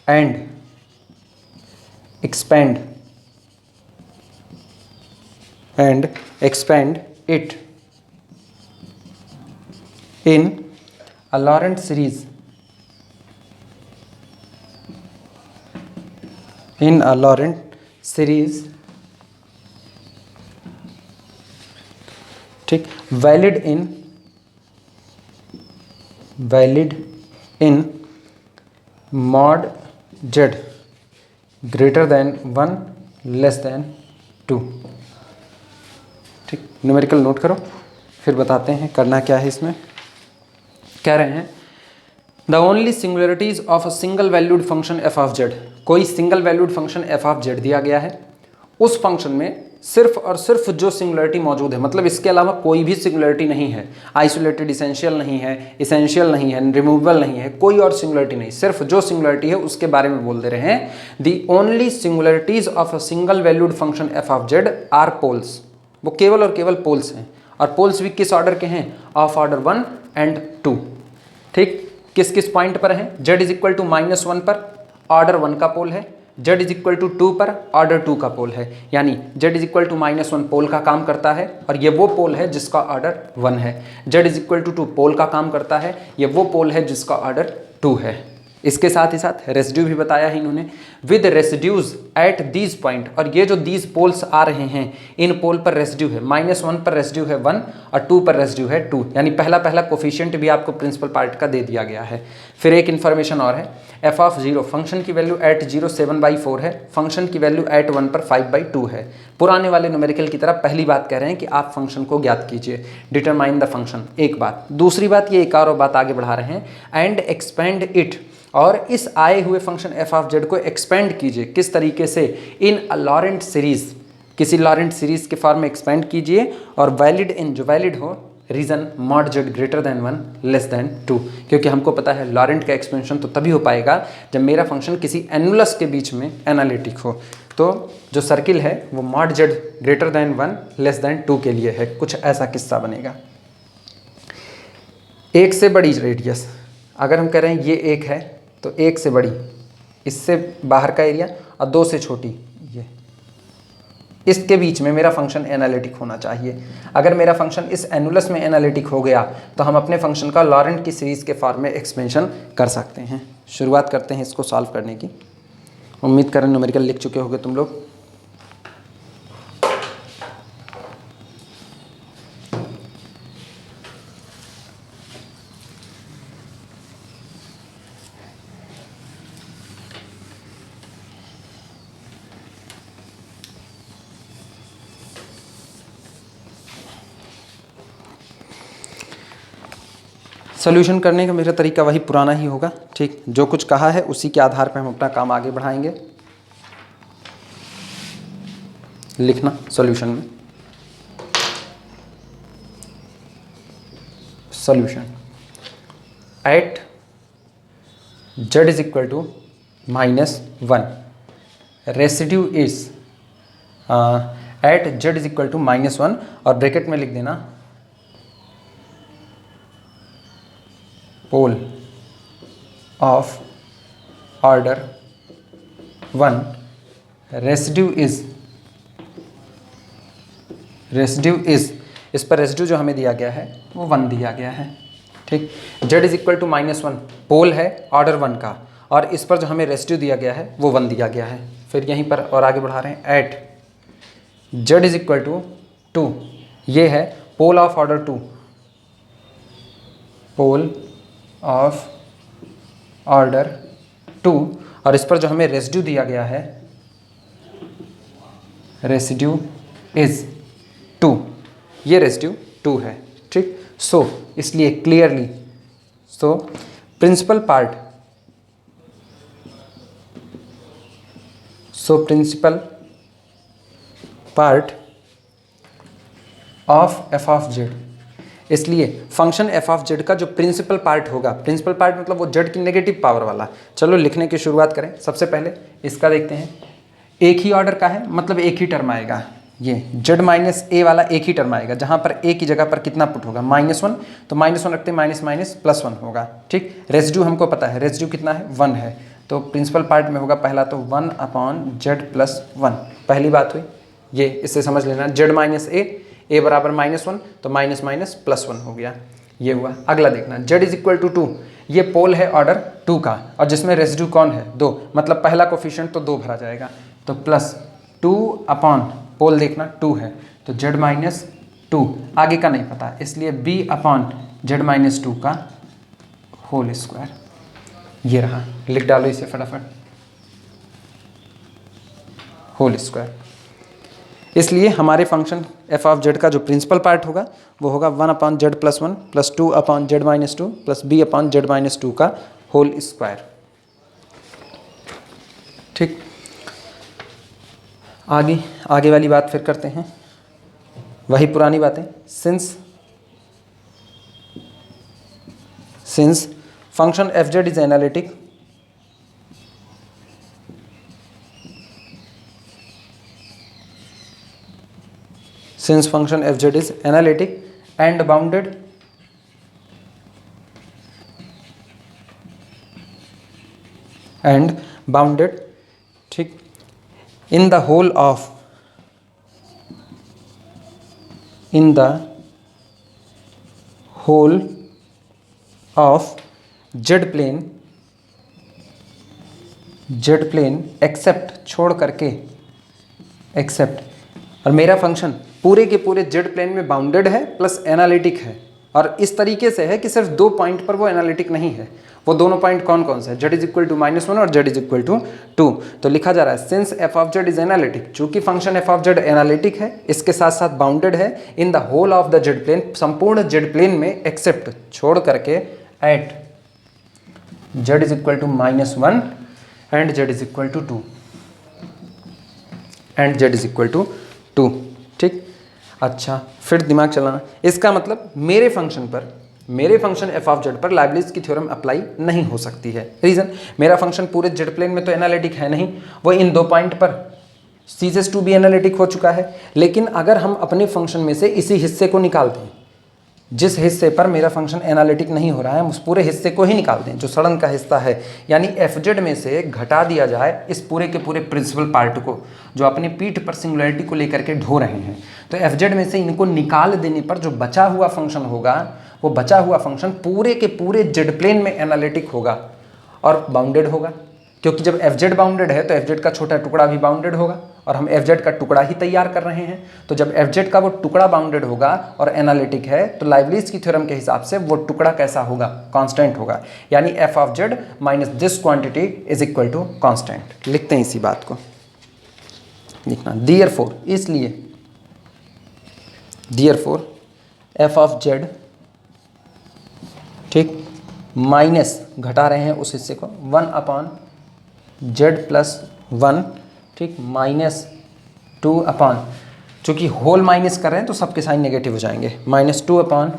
and expand it in a Laurent series, ठीक, valid in mod z greater than 1 less than 2, ठीक। Numerical note करो, फिर बताते हैं करना क्या है। इसमें कह रहे हैं the only singularities of a single valued function f of z, कोई single valued function f of z दिया गया है, उस फंक्शन में सिर्फ और सिर्फ जो सिंगुलरिटी मौजूद है, मतलब इसके अलावा कोई भी सिंगुलरिटी नहीं है, आइसोलेटेड इसेंशियल नहीं है, इसेंशियल नहीं है, रिमूवेबल नहीं है, कोई और सिंगुलरिटी नहीं, सिर्फ जो सिंगुलरिटी है उसके बारे में बोल दे रहे हैं। The only singularities of a single valued function f of z are poles, वो केवल और केवल पोल्स हैं, और पोल्स भी किस ऑर्डर के हैं, ऑफ ऑर्डर 1 एंड 2। ठीक, किस किस पॉइंट पर हैं, z इज इक्वल टू -1 पर ऑर्डर 1 का पोल है, z इज इक्वल टू 2 पर ऑर्डर 2 का पोल है, यानी z इज इक्वल टू -1 पोल का काम करता है और ये वो पोल है जिसका ऑर्डर 1 है, z इज इक्वल टू 2 पोल का काम करता है, ये वो पोल है जिसका ऑर्डर 2 है। इसके साथ ही साथ रेसिड्यू भी बताया है इन्होंने, with residues at these point, और ये जो दीज पोल्स आ रहे हैं इन पोल पर रेसिड्यू है, -1 पर रेसिड्यू है 1 और 2 पर रेसिड्यू है 2, यानी पहला कोफिशिएंट भी आपको प्रिंसिपल पार्ट का दे दिया गया है। फिर एक इन्फॉर्मेशन और है, एफ ऑफ 0 फंक्शन की वैल्यू एट 0 7/4 है, फंक्शन की वैल्यू एट 1 पर 5/2 है। पुराने वाले न्यूमेरिकल की तरह पहली बात कह रहे हैं कि आप फंक्शन को ज्ञात कीजिए, डिटरमाइन द फंक्शन, एक बात। दूसरी बात, ये एक और बात आगे बढ़ा रहे हैं, एंड एक्सपेंड इट, और इस आए हुए फंक्शन एफ ऑफ जेड को एक्सपेंड कीजिए, किस तरीके से, इन अ लॉरेंट सीरीज, किसी लॉरेंट सीरीज के फॉर्म में एक्सपेंड कीजिए, और वैलिड इन, जो वैलिड हो, region mod z greater than 1 less than 2, क्योंकि हमको पता है लॉरेंट का एक्सपेंशन तो तभी हो पाएगा जब मेरा फंक्शन किसी एनुलस के बीच में एनालिटिक हो। तो जो सर्किल है वो mod z greater than 1 less than 2 के लिए है, कुछ ऐसा किस्सा बनेगा। एक से बड़ी रेडियस, अगर हम कह रहे हैं ये एक है तो एक से बड़ी, इससे बाहर का एरिया, और 2 से छोटी, ये, इसके बीच में मेरा फंक्शन एनालिटिक होना चाहिए। अगर मेरा फंक्शन इस एनुलस में एनालिटिक हो गया तो हम अपने फंक्शन का लॉरेंट की सीरीज़ के फॉर्म में एक्सपेंशन कर सकते हैं। शुरुआत करते हैं इसको सॉल्व करने की। उम्मीद करें न्यूमेरिकल लिख चुके होंगे तुम लोग। सोल्यूशन करने का मेरा तरीका वही पुराना ही होगा, ठीक, जो कुछ कहा है उसी के आधार पर हम अपना काम आगे बढ़ाएंगे। लिखना सॉल्यूशन में, solution at z is equal to -1, residue is at z is equal to -1, और ब्रैकेट में लिख देना pole of order 1, residue is, इस पर रेसिड्यू जो हमें दिया गया है वो 1 दिया गया है, ठीक। z इज इक्वल टू -1 पोल है ऑर्डर 1 का, और इस पर जो हमें रेसिड्यू दिया गया है वो 1 दिया गया है। फिर यहीं पर और आगे बढ़ा रहे हैं, at z is equal to 2, ये है pole of order 2, pole of order 2, और इस पर जो हमें रेसिड्यू दिया गया है, रेसिड्यू इज 2, ये रेसिड्यू 2 है, ठीक। सो इसलिए clearly, so principal part, of f of z, इसलिए फंक्शन एफ ऑफ जेड का जो प्रिंसिपल पार्ट होगा, प्रिंसिपल पार्ट मतलब वो जेड की नेगेटिव पावर वाला। चलो लिखने की शुरुआत करें। सबसे पहले इसका देखते हैं, एक ही ऑर्डर का है मतलब एक ही टर्म आएगा, ये जेड माइनस ए वाला एक ही टर्म आएगा, जहाँ पर ए की जगह पर कितना पुट होगा, -1, तो -1 रखते हैं, माइनस माइनस +1 होगा, ठीक। रेसिड्यू हमको पता है, रेसिड्यू कितना है, 1 है, तो प्रिंसिपल पार्ट में होगा पहला तो 1/z+1, पहली बात हुई ये, इससे समझ लेना जेड माइनस ए बराबर -1, तो माइनस माइनस +1 हो गया, ये हुआ। अगला देखना, z इज इक्वल टू 2, ये पोल है ऑर्डर 2 का, और जिसमें रेसिड्यू कौन है, 2, मतलब पहला कोफिशिएंट तो 2 भरा जाएगा, तो +2 अपॉन पोल देखना 2 है, तो z-2, आगे का नहीं पता इसलिए b/z-2 का होल स्क्वायर, ये रहा, लिख डालो इसे फटाफट, होल स्क्वायर। इसलिए हमारे फंक्शन एफ ऑफ जेड का जो प्रिंसिपल पार्ट होगा वो होगा 1/z+1 + 2/z-2 + b/z-2 का होल स्क्वायर, ठीक। आगे आगे वाली बात फिर करते हैं, वही पुरानी बातें। Since function f z is analytic, since function fz is analytic and bounded ठीक, in the whole of z plane except, छोड़ करके, एक्सेप्ट, और मेरा फंक्शन पूरे के पूरे जेड प्लेन में बाउंडेड है प्लस एनालिटिक है, और इस तरीके से है कि सिर्फ 2 पॉइंट पर वो एनालिटिक नहीं है। वो दोनों पॉइंट कौन कौन से है? जेड इज इक्वल टू -1 और जेड इज इक्वल टू 2। तो लिखा जा रहा है since f of z is analytic, चूंकि function f of z analytic है, इसके साथ साथ बाउंडेड है in the whole of the z plane, संपूर्ण जेड प्लेन में, एक्सेप्ट, छोड़ करके, at z is equal to -1 and z is equal to 2 and z is equal to 2। ठीक, अच्छा, फिर दिमाग चलाना। इसका मतलब मेरे फंक्शन एफ ऑफ जेड पर लाइबनिट्ज़ की थ्योरम अप्लाई नहीं हो सकती है। रीज़न, मेरा फंक्शन पूरे जेड प्लेन में तो एनालिटिक है नहीं, वो इन 2 पॉइंट पर सीजेस टू भी एनालिटिक हो चुका है। लेकिन अगर हम अपने फंक्शन में से इसी हिस्से को निकाल दें, जिस हिस्से पर मेरा फंक्शन एनालिटिक नहीं हो रहा है, हम उस पूरे हिस्से को ही निकाल दें, जो सड़न का हिस्सा है, यानी एफ जेड में से घटा दिया जाए इस पूरे के पूरे प्रिंसिपल पार्ट को, जो अपने पीठ पर सिंगुलैरिटी को लेकर के ढो रहे हैं। तो एफ जेड में से इनको निकाल देने पर जो बचा हुआ फंक्शन होगा, वो बचा हुआ फंक्शन पूरे के पूरे जेड प्लेन में एनालिटिक होगा और बाउंडेड होगा, क्योंकि जब एफ जेड बाउंडेड है तो एफ जेड का छोटा टुकड़ा भी बाउंडेड होगा, और हम एफ जेड का टुकड़ा ही तैयार कर रहे हैं। तो जब एफ जेड का वो टुकड़ा बाउंडेड होगा और एनालिटिक है, तो लाइबनिट्ज़ की थ्योरम के हिसाब से वो टुकड़ा कैसा होगा? कांस्टेंट होगा, यानी f of z minus this quantity is equal to constant. लिखते हैं इसी बात को, लिखना देयरफॉर, इसलिए देयरफॉर एफ ऑफ जेड, ठीक, माइनस, घटा रहे हैं उस हिस्से को, 1 अपॉन जेड प्लस 1, ठीक, -2 अपॉन, चूँकि होल माइनस कर रहे हैं तो सबके साइन नेगेटिव हो जाएंगे, -2 upon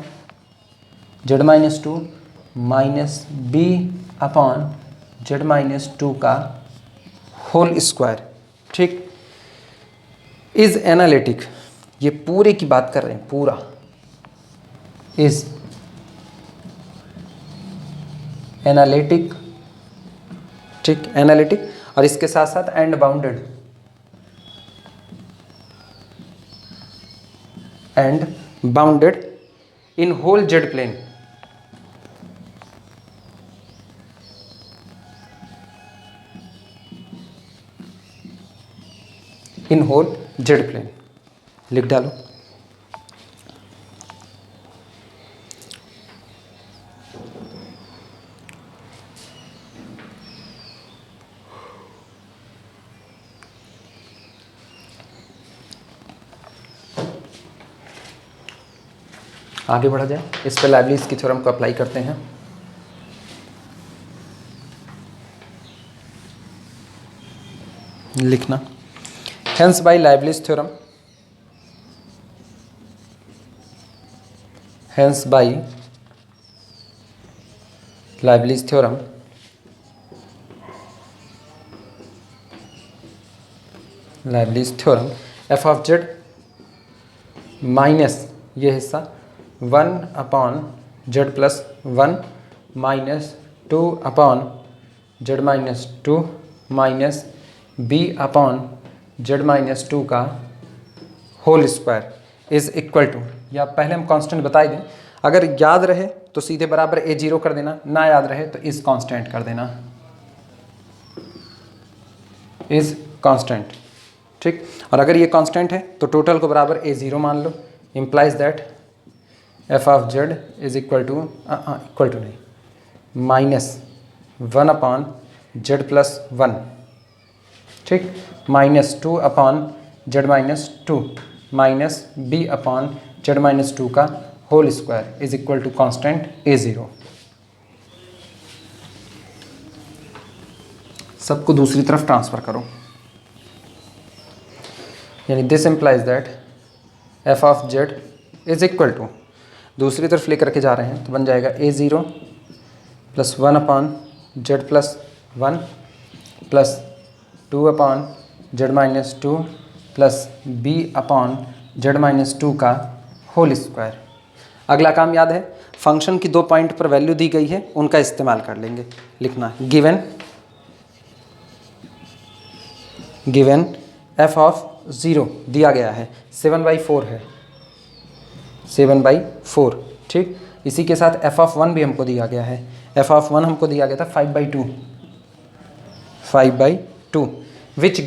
z -2 minus b upon z -2 का होल स्क्वायर, ठीक, इज एनालिटिक। ये पूरे की बात कर रहे हैं, पूरा इज एनालिटिक, ठीक, एनालिटिक, और इसके साथ साथ and bounded, in whole z plane, in whole z plane. लिख डालो, आगे बढ़ा जाए, इस पर लाइबनिट्ज़ की थ्योरम को अप्लाई करते हैं। लिखना, hence by Leibniz theorem, hence by Leibniz theorem f of z minus ये हिस्सा 1 upon z plus 1 -2 upon z -2 minus b upon z -2 का whole square is equal to, या पहले हम कांस्टेंट बताए दें, अगर याद रहे तो सीधे बराबर a0 कर देना, ना याद रहे तो इज कांस्टेंट कर देना, इज कांस्टेंट, ठीक। और अगर ये कांस्टेंट है तो टोटल को बराबर a0 मान लो, implies that f of z is equal to नहीं, -1 अपॉन जेड प्लस 1, ठीक, -2 upon z -2 minus b upon z -2 का whole square is equal to constant a0। सबको दूसरी तरफ ट्रांसफ़र करो। यानी this implies that f of z is equal to, दूसरी तरफ लेकर के जा रहे हैं तो बन जाएगा a0 plus 1 upon z plus 1 plus 2 upon z minus 2 plus b upon z minus 2 का होल स्क्वायर। अगला काम याद है, फंक्शन की 2 पॉइंट पर वैल्यू दी गई है, उनका इस्तेमाल कर लेंगे। लिखना गिवन एफ ऑफ 0 दिया गया है 7/4 है, 7/4, ठीक। इसी के साथ एफ ऑफ 1 भी हमको दिया गया है, एफ ऑफ 1 हमको दिया गया था 5/2, 5/2 विच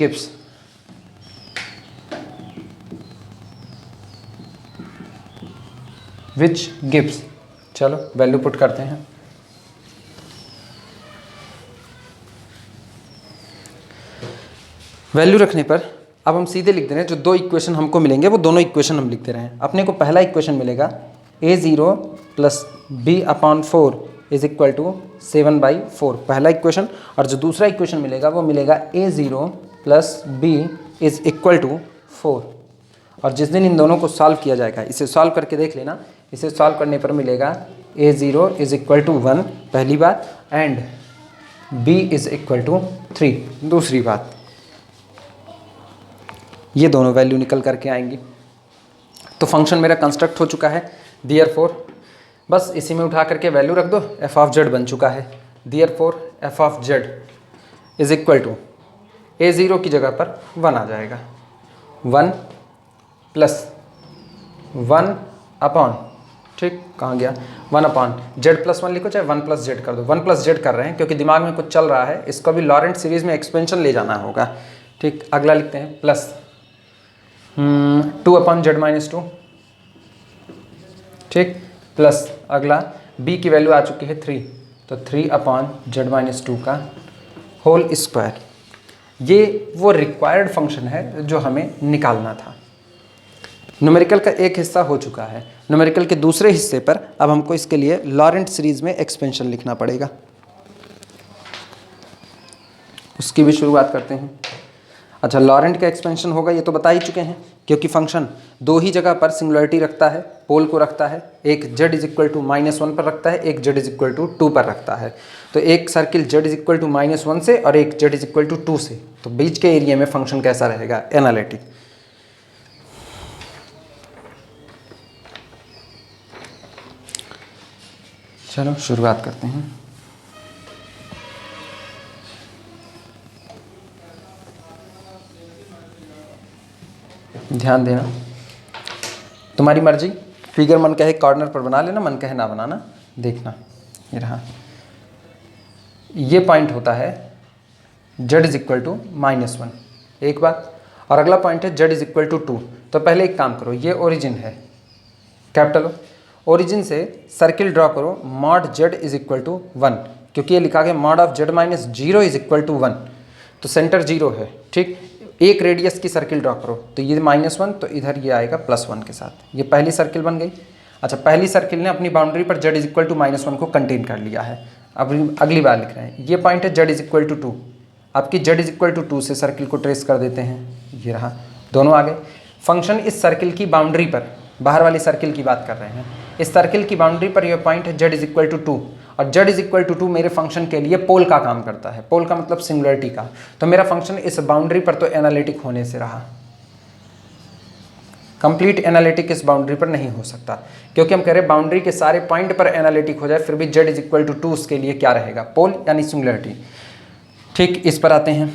गिव्स, चलो वैल्यू पुट करते हैं। वैल्यू रखने पर अब हम सीधे लिख दे रहे हैं, जो 2 इक्वेशन हमको मिलेंगे वो दोनों इक्वेशन हम लिख दे रहे हैं। अपने को पहला इक्वेशन मिलेगा a0 plus b upon 4 is equal to 7/4, पहला इक्वेशन। और जो दूसरा इक्वेशन मिलेगा वो मिलेगा a0 plus b is equal to 4। और जिस दिन इन दोनों को सॉल्व किया जाएगा, इसे सॉल्व करके देख लेना, इसे सॉल्व करने पर मिलेगा a0 इज इक्वल टू 1 पहली बात, and b is equal to 3 दूसरी बात। ये दोनों वैल्यू निकल करके आएंगी। तो फंक्शन मेरा कंस्ट्रक्ट हो चुका है, देयरफॉर बस इसी में उठा करके वैल्यू रख दो, एफ ऑफ जेड बन चुका है। Therefore f of z is equal to a0 की जगह पर 1 आ जाएगा, 1 प्लस 1 अपॉन, ठीक कहाँ गया, 1 अपॉन जेड प्लस 1 लिखो, चाहे 1 प्लस जेड कर दो। 1 प्लस जेड कर रहे हैं क्योंकि दिमाग में कुछ चल रहा है, इसको भी लॉरेंट सीरीज में एक्सपेंशन ले जाना होगा, ठीक। अगला लिखते हैं प्लस 2 अपॉन जेड माइनस 2, ठीक, प्लस अगला b की वैल्यू आ चुकी है 3, तो 3 अपॉन जेड माइनस 2 का होल स्क्वायर। ये वो रिक्वायर्ड फंक्शन है जो हमें निकालना था। न्यूमेरिकल का एक हिस्सा हो चुका है, न्यूमेरिकल के दूसरे हिस्से पर अब हमको इसके लिए लॉरेंट सीरीज में एक्सपेंशन लिखना पड़ेगा, उसकी भी शुरुआत करते हैं। अच्छा, लॉरेंट का एक्सपेंशन होगा ये तो बता ही चुके हैं, क्योंकि फंक्शन 2 ही जगह पर सिंगुलरिटी रखता है, पोल को रखता है, एक z इज इक्वल टू -1 पर रखता है, एक z इज इक्वल टू 2 पर रखता है। तो एक circle z is equal to -1 से और एक z इज इक्वल टू 2 से, तो बीच के एरिया में फंक्शन कैसा रहेगा, एनालिटिक। चलो शुरुआत करते हैं। ध्यान देना, तुम्हारी मर्जी, फिगर मन कहे कॉर्नर पर बना लेना, मन कहे ना बनाना। देखना ये रहा, ये पॉइंट होता है z इज इक्वल टू -1, एक बात, और अगला पॉइंट है z इज इक्वल टू 2। तो पहले एक काम करो, ये ओरिजिन है, कैपिटल ओरिजिन से सर्किल ड्रॉ करो, mod z is equal to 1, क्योंकि ये लिखा गया mod of z minus 0 is equal to 1, तो सेंटर 0 है, ठीक। एक रेडियस की सर्किल ड्रॉ करो, तो ये -1, तो इधर ये आएगा +1 के साथ, ये पहली सर्किल बन गई। अच्छा, पहली सर्किल ने अपनी बाउंड्री पर z इज इक्वल टू -1 को कंटेन कर लिया है। अब अगली बार लिख रहे हैं, ये पॉइंट है z इज इक्वल टू 2, आपकी z इज इक्वल टू 2 से सर्किल को ट्रेस कर देते हैं, ये रहा, दोनों आ गए। फंक्शन इस सर्किल की बाउंड्री पर, बाहर वाली सर्किल की बात कर रहे हैं, इस सर्किल की बाउंड्री पर यह पॉइंट है z इज इक्वल टू 2, और z इज इक्वल टू 2 मेरे फंक्शन के लिए पोल का काम करता है, पोल का मतलब सिंगुलरिटी का। तो मेरा फंक्शन इस बाउंड्री पर तो एनालिटिक होने से रहा, कंप्लीट एनालिटिक इस बाउंड्री पर नहीं हो सकता, क्योंकि हम कह रहे हैं बाउंड्री के सारे पॉइंट पर एनालिटिक हो जाए, फिर भी z इज इक्वल टू 2 उसके लिए क्या रहेगा, पोल यानी सिंगुलरिटी, ठीक। इस पर आते हैं,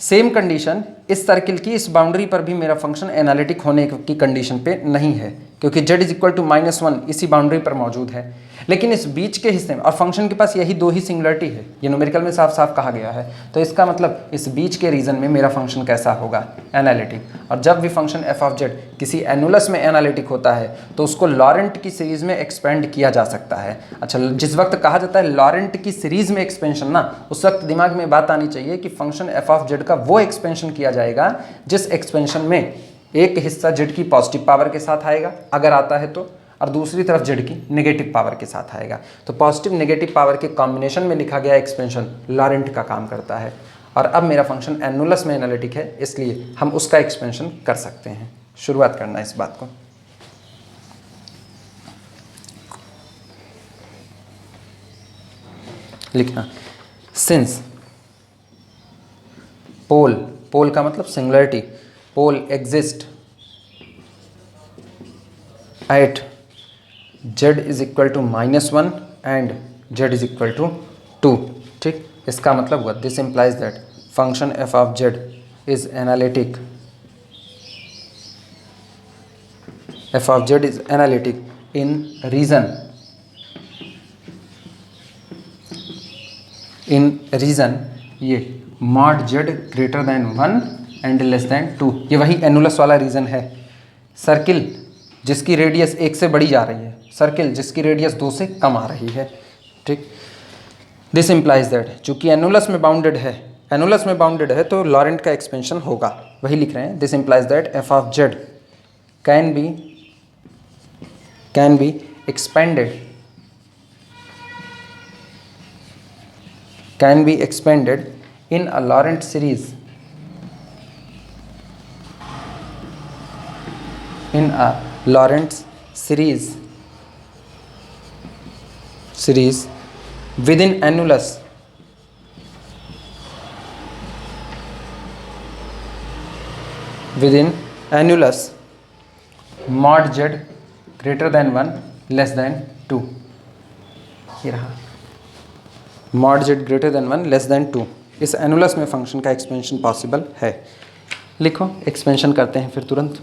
सेम कंडीशन इस सर्किल की इस बाउंड्री पर भी मेरा फंक्शन एनालिटिक होने की कंडीशन पे नहीं है, क्योंकि z इज इक्वल टू -1 इसी बाउंड्री पर मौजूद है। लेकिन इस बीच के हिस्से में, और फंक्शन के पास यही 2 ही सिंगुलरिटी है, ये न्यूमेरिकल में साफ साफ कहा गया है, तो इसका मतलब इस बीच के रीजन में मेरा फंक्शन कैसा होगा, एनालिटिक। और जब भी फंक्शन एफ ऑफ जेड किसी एनुलस में एनालिटिक होता है तो उसको लॉरेंट की सीरीज में एक्सपेंड किया जा सकता है। अच्छा, जिस वक्त कहा जाता है लॉरेंट की सीरीज में एक्सपेंशन ना, उस वक्त दिमाग में बात आनी चाहिए कि फंक्शन एफ ऑफ जेड का वो एक्सपेंशन किया जाएगा जिस एक्सपेंशन में एक हिस्सा जेड की पॉजिटिव पावर के साथ आएगा, अगर आता है तो, और दूसरी तरफ जेड की नेगेटिव पावर के साथ आएगा। तो पॉजिटिव नेगेटिव पावर के कॉम्बिनेशन में लिखा गया एक्सपेंशन लॉरेंट का काम करता है। और अब मेरा फंक्शन एनुलस में एनालिटिक है, इसलिए हम उसका एक्सपेंशन कर सकते हैं। शुरुआत करना इस बात को। लिखना सिंस पोल, पोल का मतलब singularity, pole exist at z is equal to -1 and z is equal to 2। ठीक, इसका मतलब हुआ this implies that function f of z is analytic, f of z is analytic in region ये mod z greater than 1 and less than 2। ये वही annulus वाला reason है। Circle जिसकी रेडियस 1 से बढ़ी जा रही है, सर्किल जिसकी रेडियस 2 से कम आ रही है। ठीक, दिस इम्प्लाइज दैट चूंकि एनुलस में बाउंडेड है, एनुलस में बाउंडेड है तो लॉरेंट का एक्सपेंशन होगा, वही लिख रहे हैं। This implies that f of Z can be expanded in a Laurent series within annulus mod z greater than 1 less than 2। ये रहा mod z greater than 1 less than 2। इस एनुलस में फंक्शन का एक्सपेंशन पॉसिबल है। लिखो, expansion करते हैं फिर तुरंत।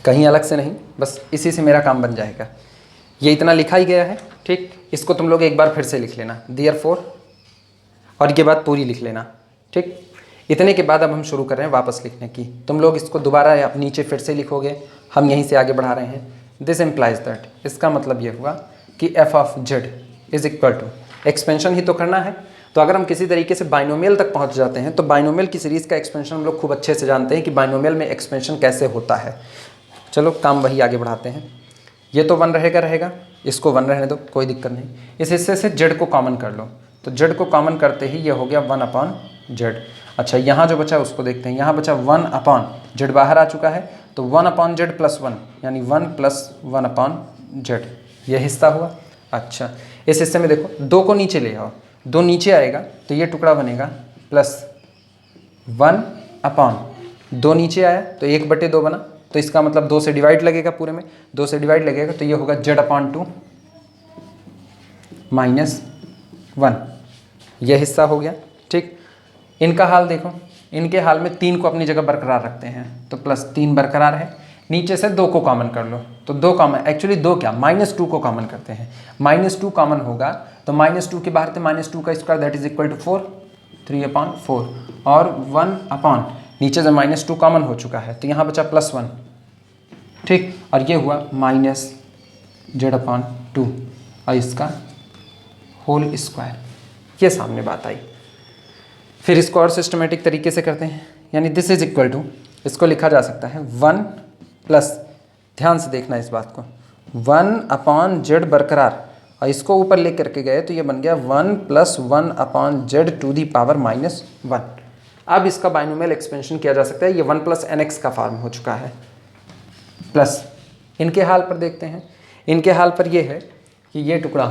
कहीं अलग से नहीं, बस इसी से मेरा काम बन जाएगा। ये इतना लिखा ही गया है। ठीक, इसको तुम लोग एक बार फिर से लिख लेना, देयरफॉर, और ये बात पूरी लिख लेना। ठीक, इतने के बाद अब हम शुरू कर रहे हैं वापस लिखने की। तुम लोग इसको दोबारा या नीचे फिर से लिखोगे, हम यहीं से आगे बढ़ा रहे हैं। दिस इम्प्लाइज दैट, इसका मतलब ये हुआ कि f of z is equal to, expansion ही तो करना है, तो अगर हम किसी तरीके से बाइनोमियल तक पहुंच जाते हैं तो बाइनोमियल की सीरीज़ का एक्सपेंशन हम लोग खूब अच्छे से जानते हैं कि बाइनोमियल में एक्सपेंशन कैसे होता है। चलो काम वही आगे बढ़ाते हैं। ये तो 1 रहेगा, इसको 1 रहने दो, कोई दिक्कत नहीं। इस हिस्से से जेड को कॉमन कर लो, तो जेड को कॉमन करते ही ये हो गया 1 अपॉन जेड। अच्छा, यहाँ जो बचा उसको देखते हैं। यहाँ बचा 1 अपॉन जेड, बाहर आ चुका है, तो 1 अपॉन जेड प्लस 1 यानी 1 प्लस 1 अपॉन जेड, ये हिस्सा हुआ। अच्छा, इस हिस्से में देखो 2 को नीचे ले आओ, 2 नीचे आएगा तो ये टुकड़ा बनेगा प्लस 1 अपॉन 2 नीचे आया तो 1/2 बना, तो इसका मतलब 2 से डिवाइड लगेगा, पूरे में 2 से डिवाइड लगेगा तो ये होगा z अपॉन 2 माइनस 1, यह हिस्सा हो गया। ठीक, इनका हाल देखो, इनके हाल में 3 को अपनी जगह बरकरार रखते हैं, तो प्लस 3 बरकरार है। नीचे से 2 को कॉमन कर लो, तो 2 कॉमन, एक्चुअली 2 क्या, -2 को कॉमन करते हैं। -2 कॉमन होगा तो -2 के बाहर थे -2 का square that is equal to 4, 3 upon 4, और 1 अपॉन नीचे से -2 कॉमन हो चुका है तो यहाँ बचा +1। ठीक, और ये हुआ माइनस जेड अपॉन 2 और इसका होल स्क्वायर, ये सामने बात आई। फिर इसको और सिस्टमेटिक तरीके से करते हैं, यानी दिस इज इक्वल टू, इसको लिखा जा सकता है 1 प्लस, ध्यान से देखना इस बात को, 1 अपॉन जेड बरकरार, और इसको ऊपर ले करके गए तो ये बन गया 1 plus 1 upon z to the power -1। अब इसका बाइनोमियल एक्सपेंशन किया जा सकता है, ये 1 प्लस nx का फॉर्म हो चुका है। प्लस इनके हाल पर देखते हैं, इनके हाल पर ये है कि ये टुकड़ा,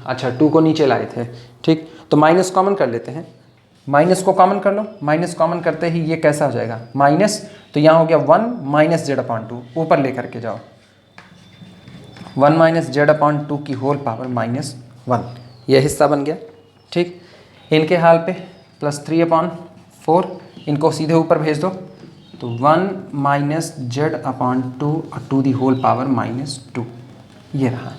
अच्छा 2 को नीचे लाए थे। ठीक, तो माइनस कॉमन कर लेते हैं, माइनस को कॉमन कर लो, माइनस कॉमन करते ही ये कैसा हो जाएगा माइनस, तो यहाँ हो गया 1 माइनस जेड अपॉन 2, ऊपर लेकर के जाओ 1 माइनस जेड अपॉन 2 की होल पावर -1, यह हिस्सा बन गया। ठीक, इनके हाल पे +3 अपॉन 4, इनको सीधे ऊपर भेज दो तो 1 minus z upon 2 to the whole power -2, ये रहा।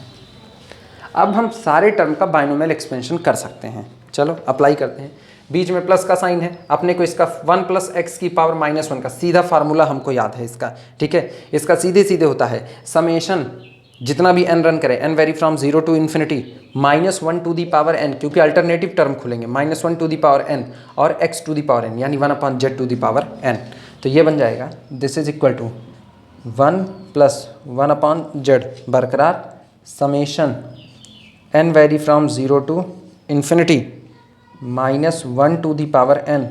अब हम सारे टर्म का बाइनोमियल एक्सपेंशन कर सकते हैं। चलो अप्लाई करते हैं। बीच में प्लस का साइन है, अपने को इसका 1 + x की पावर -1 का सीधा फार्मूला हमको याद है इसका, ठीक है। इसका सीधे सीधे होता है समेशन जितना भी n रन करें, n vary from 0 to infinity -1 to the power n, क्योंकि अल्टरनेटिव टर्म खुलेंगे, -1 टू दी पावर n और x to the power n, यानी 1/z to the power n। तो ये बन जाएगा this is equal to 1 + 1/z बरकरार summation n vary from 0 to infinity -1 to the power n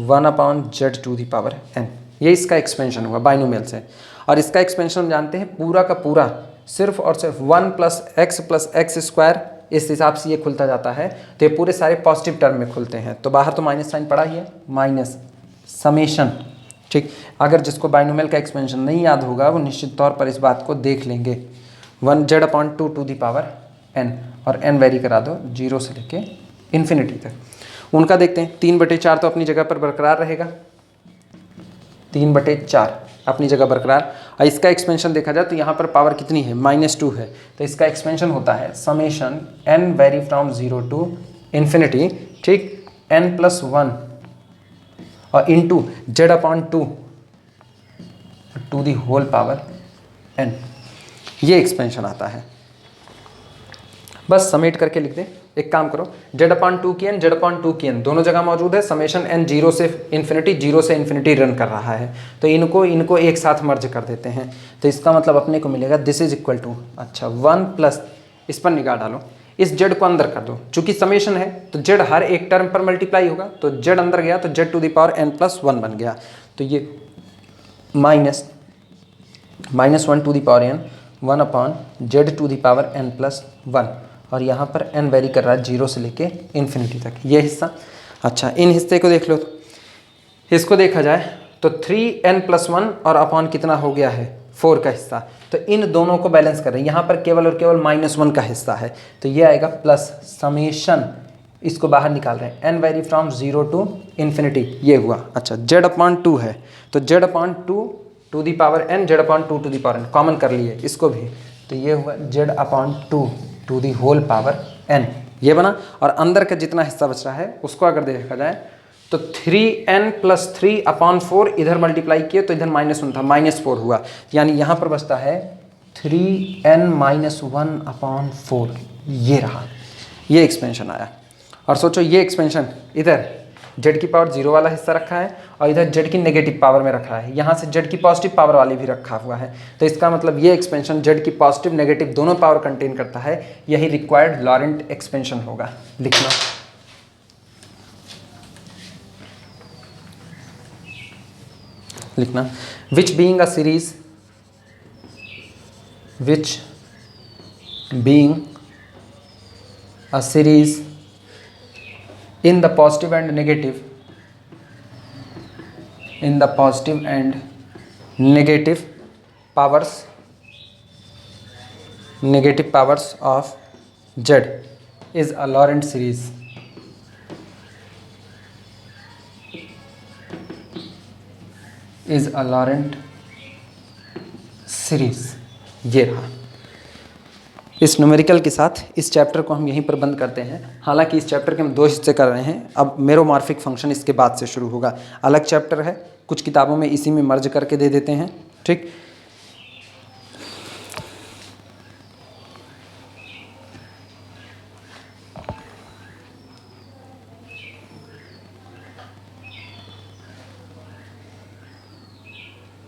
1/z to the power n। ये इसका expansion हुआ binomial से। और इसका एक्सपेंशन हम जानते हैं पूरा का पूरा सिर्फ और सिर्फ 1 + x इस हिसाब से ये खुलता जाता है, तो ये पूरे सारे पॉजिटिव टर्म में खुलते हैं। तो बाहर तो माइनस साइन पड़ा ही है, माइनस समेशन, ठीक। अगर जिसको बाइनोमियल का एक्सपेंशन नहीं याद होगा वो निश्चित तौर पर इस बात को देख लेंगे, 1z/2 to the power n, और n वेरी करा दो 0 से लेके इन्फिनिटी तक। उनका देखते हैं, 3/4 तो अपनी जगह पर बरकरार रहेगा, 3/4 अपनी जगह बरकरार। और इसका एक्सपेंशन देखा जाए तो यहाँ पर पावर कितनी है, -2 है, तो इसका एक्सपेंशन होता है summation n vary from 0 to infinity, ठीक, n+1 और into z/2 to the whole power n। ये एक्सपेंशन आता है। बस समेट करके लिख दें। एक काम करो, z/2 की n z/2 की n दोनों जगह मौजूद है, समेशन n 0 से इन्फिनिटी रन कर रहा है, तो इनको एक साथ मर्ज कर देते हैं। तो इसका मतलब अपने को मिलेगा दिस इज इक्वल टू, अच्छा 1 प्लस, इस पर निगाह डालो, इस z को अंदर कर दो, चूंकि समेशन है तो z हर एक टर्म पर मल्टीप्लाई होगा, तो z अंदर गया तो z to the power n+1 बन गया। तो ये -1 to the power n 1/z to the power n+1, और यहाँ पर n वेरी कर रहा है 0 से लेके इन्फिनिटी तक, ये हिस्सा। अच्छा, इन हिस्से को देख लो, तो इसको देखा जाए तो 3n+1 और अपॉन कितना हो गया है 4 का हिस्सा, तो इन दोनों को बैलेंस कर रहे हैं। यहाँ पर केवल और केवल -1 का हिस्सा है, तो ये आएगा प्लस समेशन, इसको बाहर निकाल रहे हैं n vary from 0 to infinity, ये हुआ। अच्छा, z/2 है तो z/2 to the power n, z/2 to the power n common कर लिए इसको भी, तो ये हुआ z/2 to the whole power n, ये बना। और अंदर का जितना हिस्सा बच रहा है उसको अगर देखा जाए तो 3n + 3/4 इधर मल्टीप्लाई किए तो इधर -1 था, -4 हुआ, यानी यहाँ पर बचता है 3n - 1/4, ये रहा, ये एक्सपेंशन आया। और सोचो ये एक्सपेंशन इधर z की पावर 0 वाला हिस्सा रखा है और इधर z की नेगेटिव पावर में रखा है, यहाँ से z की पॉजिटिव पावर वाली भी रखा हुआ है, तो इसका मतलब ये एक्सपेंशन z की पॉजिटिव नेगेटिव दोनों पावर कंटेन करता है, यही रिक्वायर्ड लॉरेंट एक्सपेंशन होगा। लिखना which being a series in the positive and negative powers of z is a Laurent series. ये रहा। इस न्यूमेरिकल के साथ इस चैप्टर को हम यहीं पर बंद करते हैं। हालांकि इस चैप्टर के हम 2 हिस्से कर रहे हैं, अब मेरोमॉर्फिक फंक्शन इसके बाद से शुरू होगा, अलग चैप्टर है, कुछ किताबों में इसी में मर्ज करके दे देते हैं, ठीक।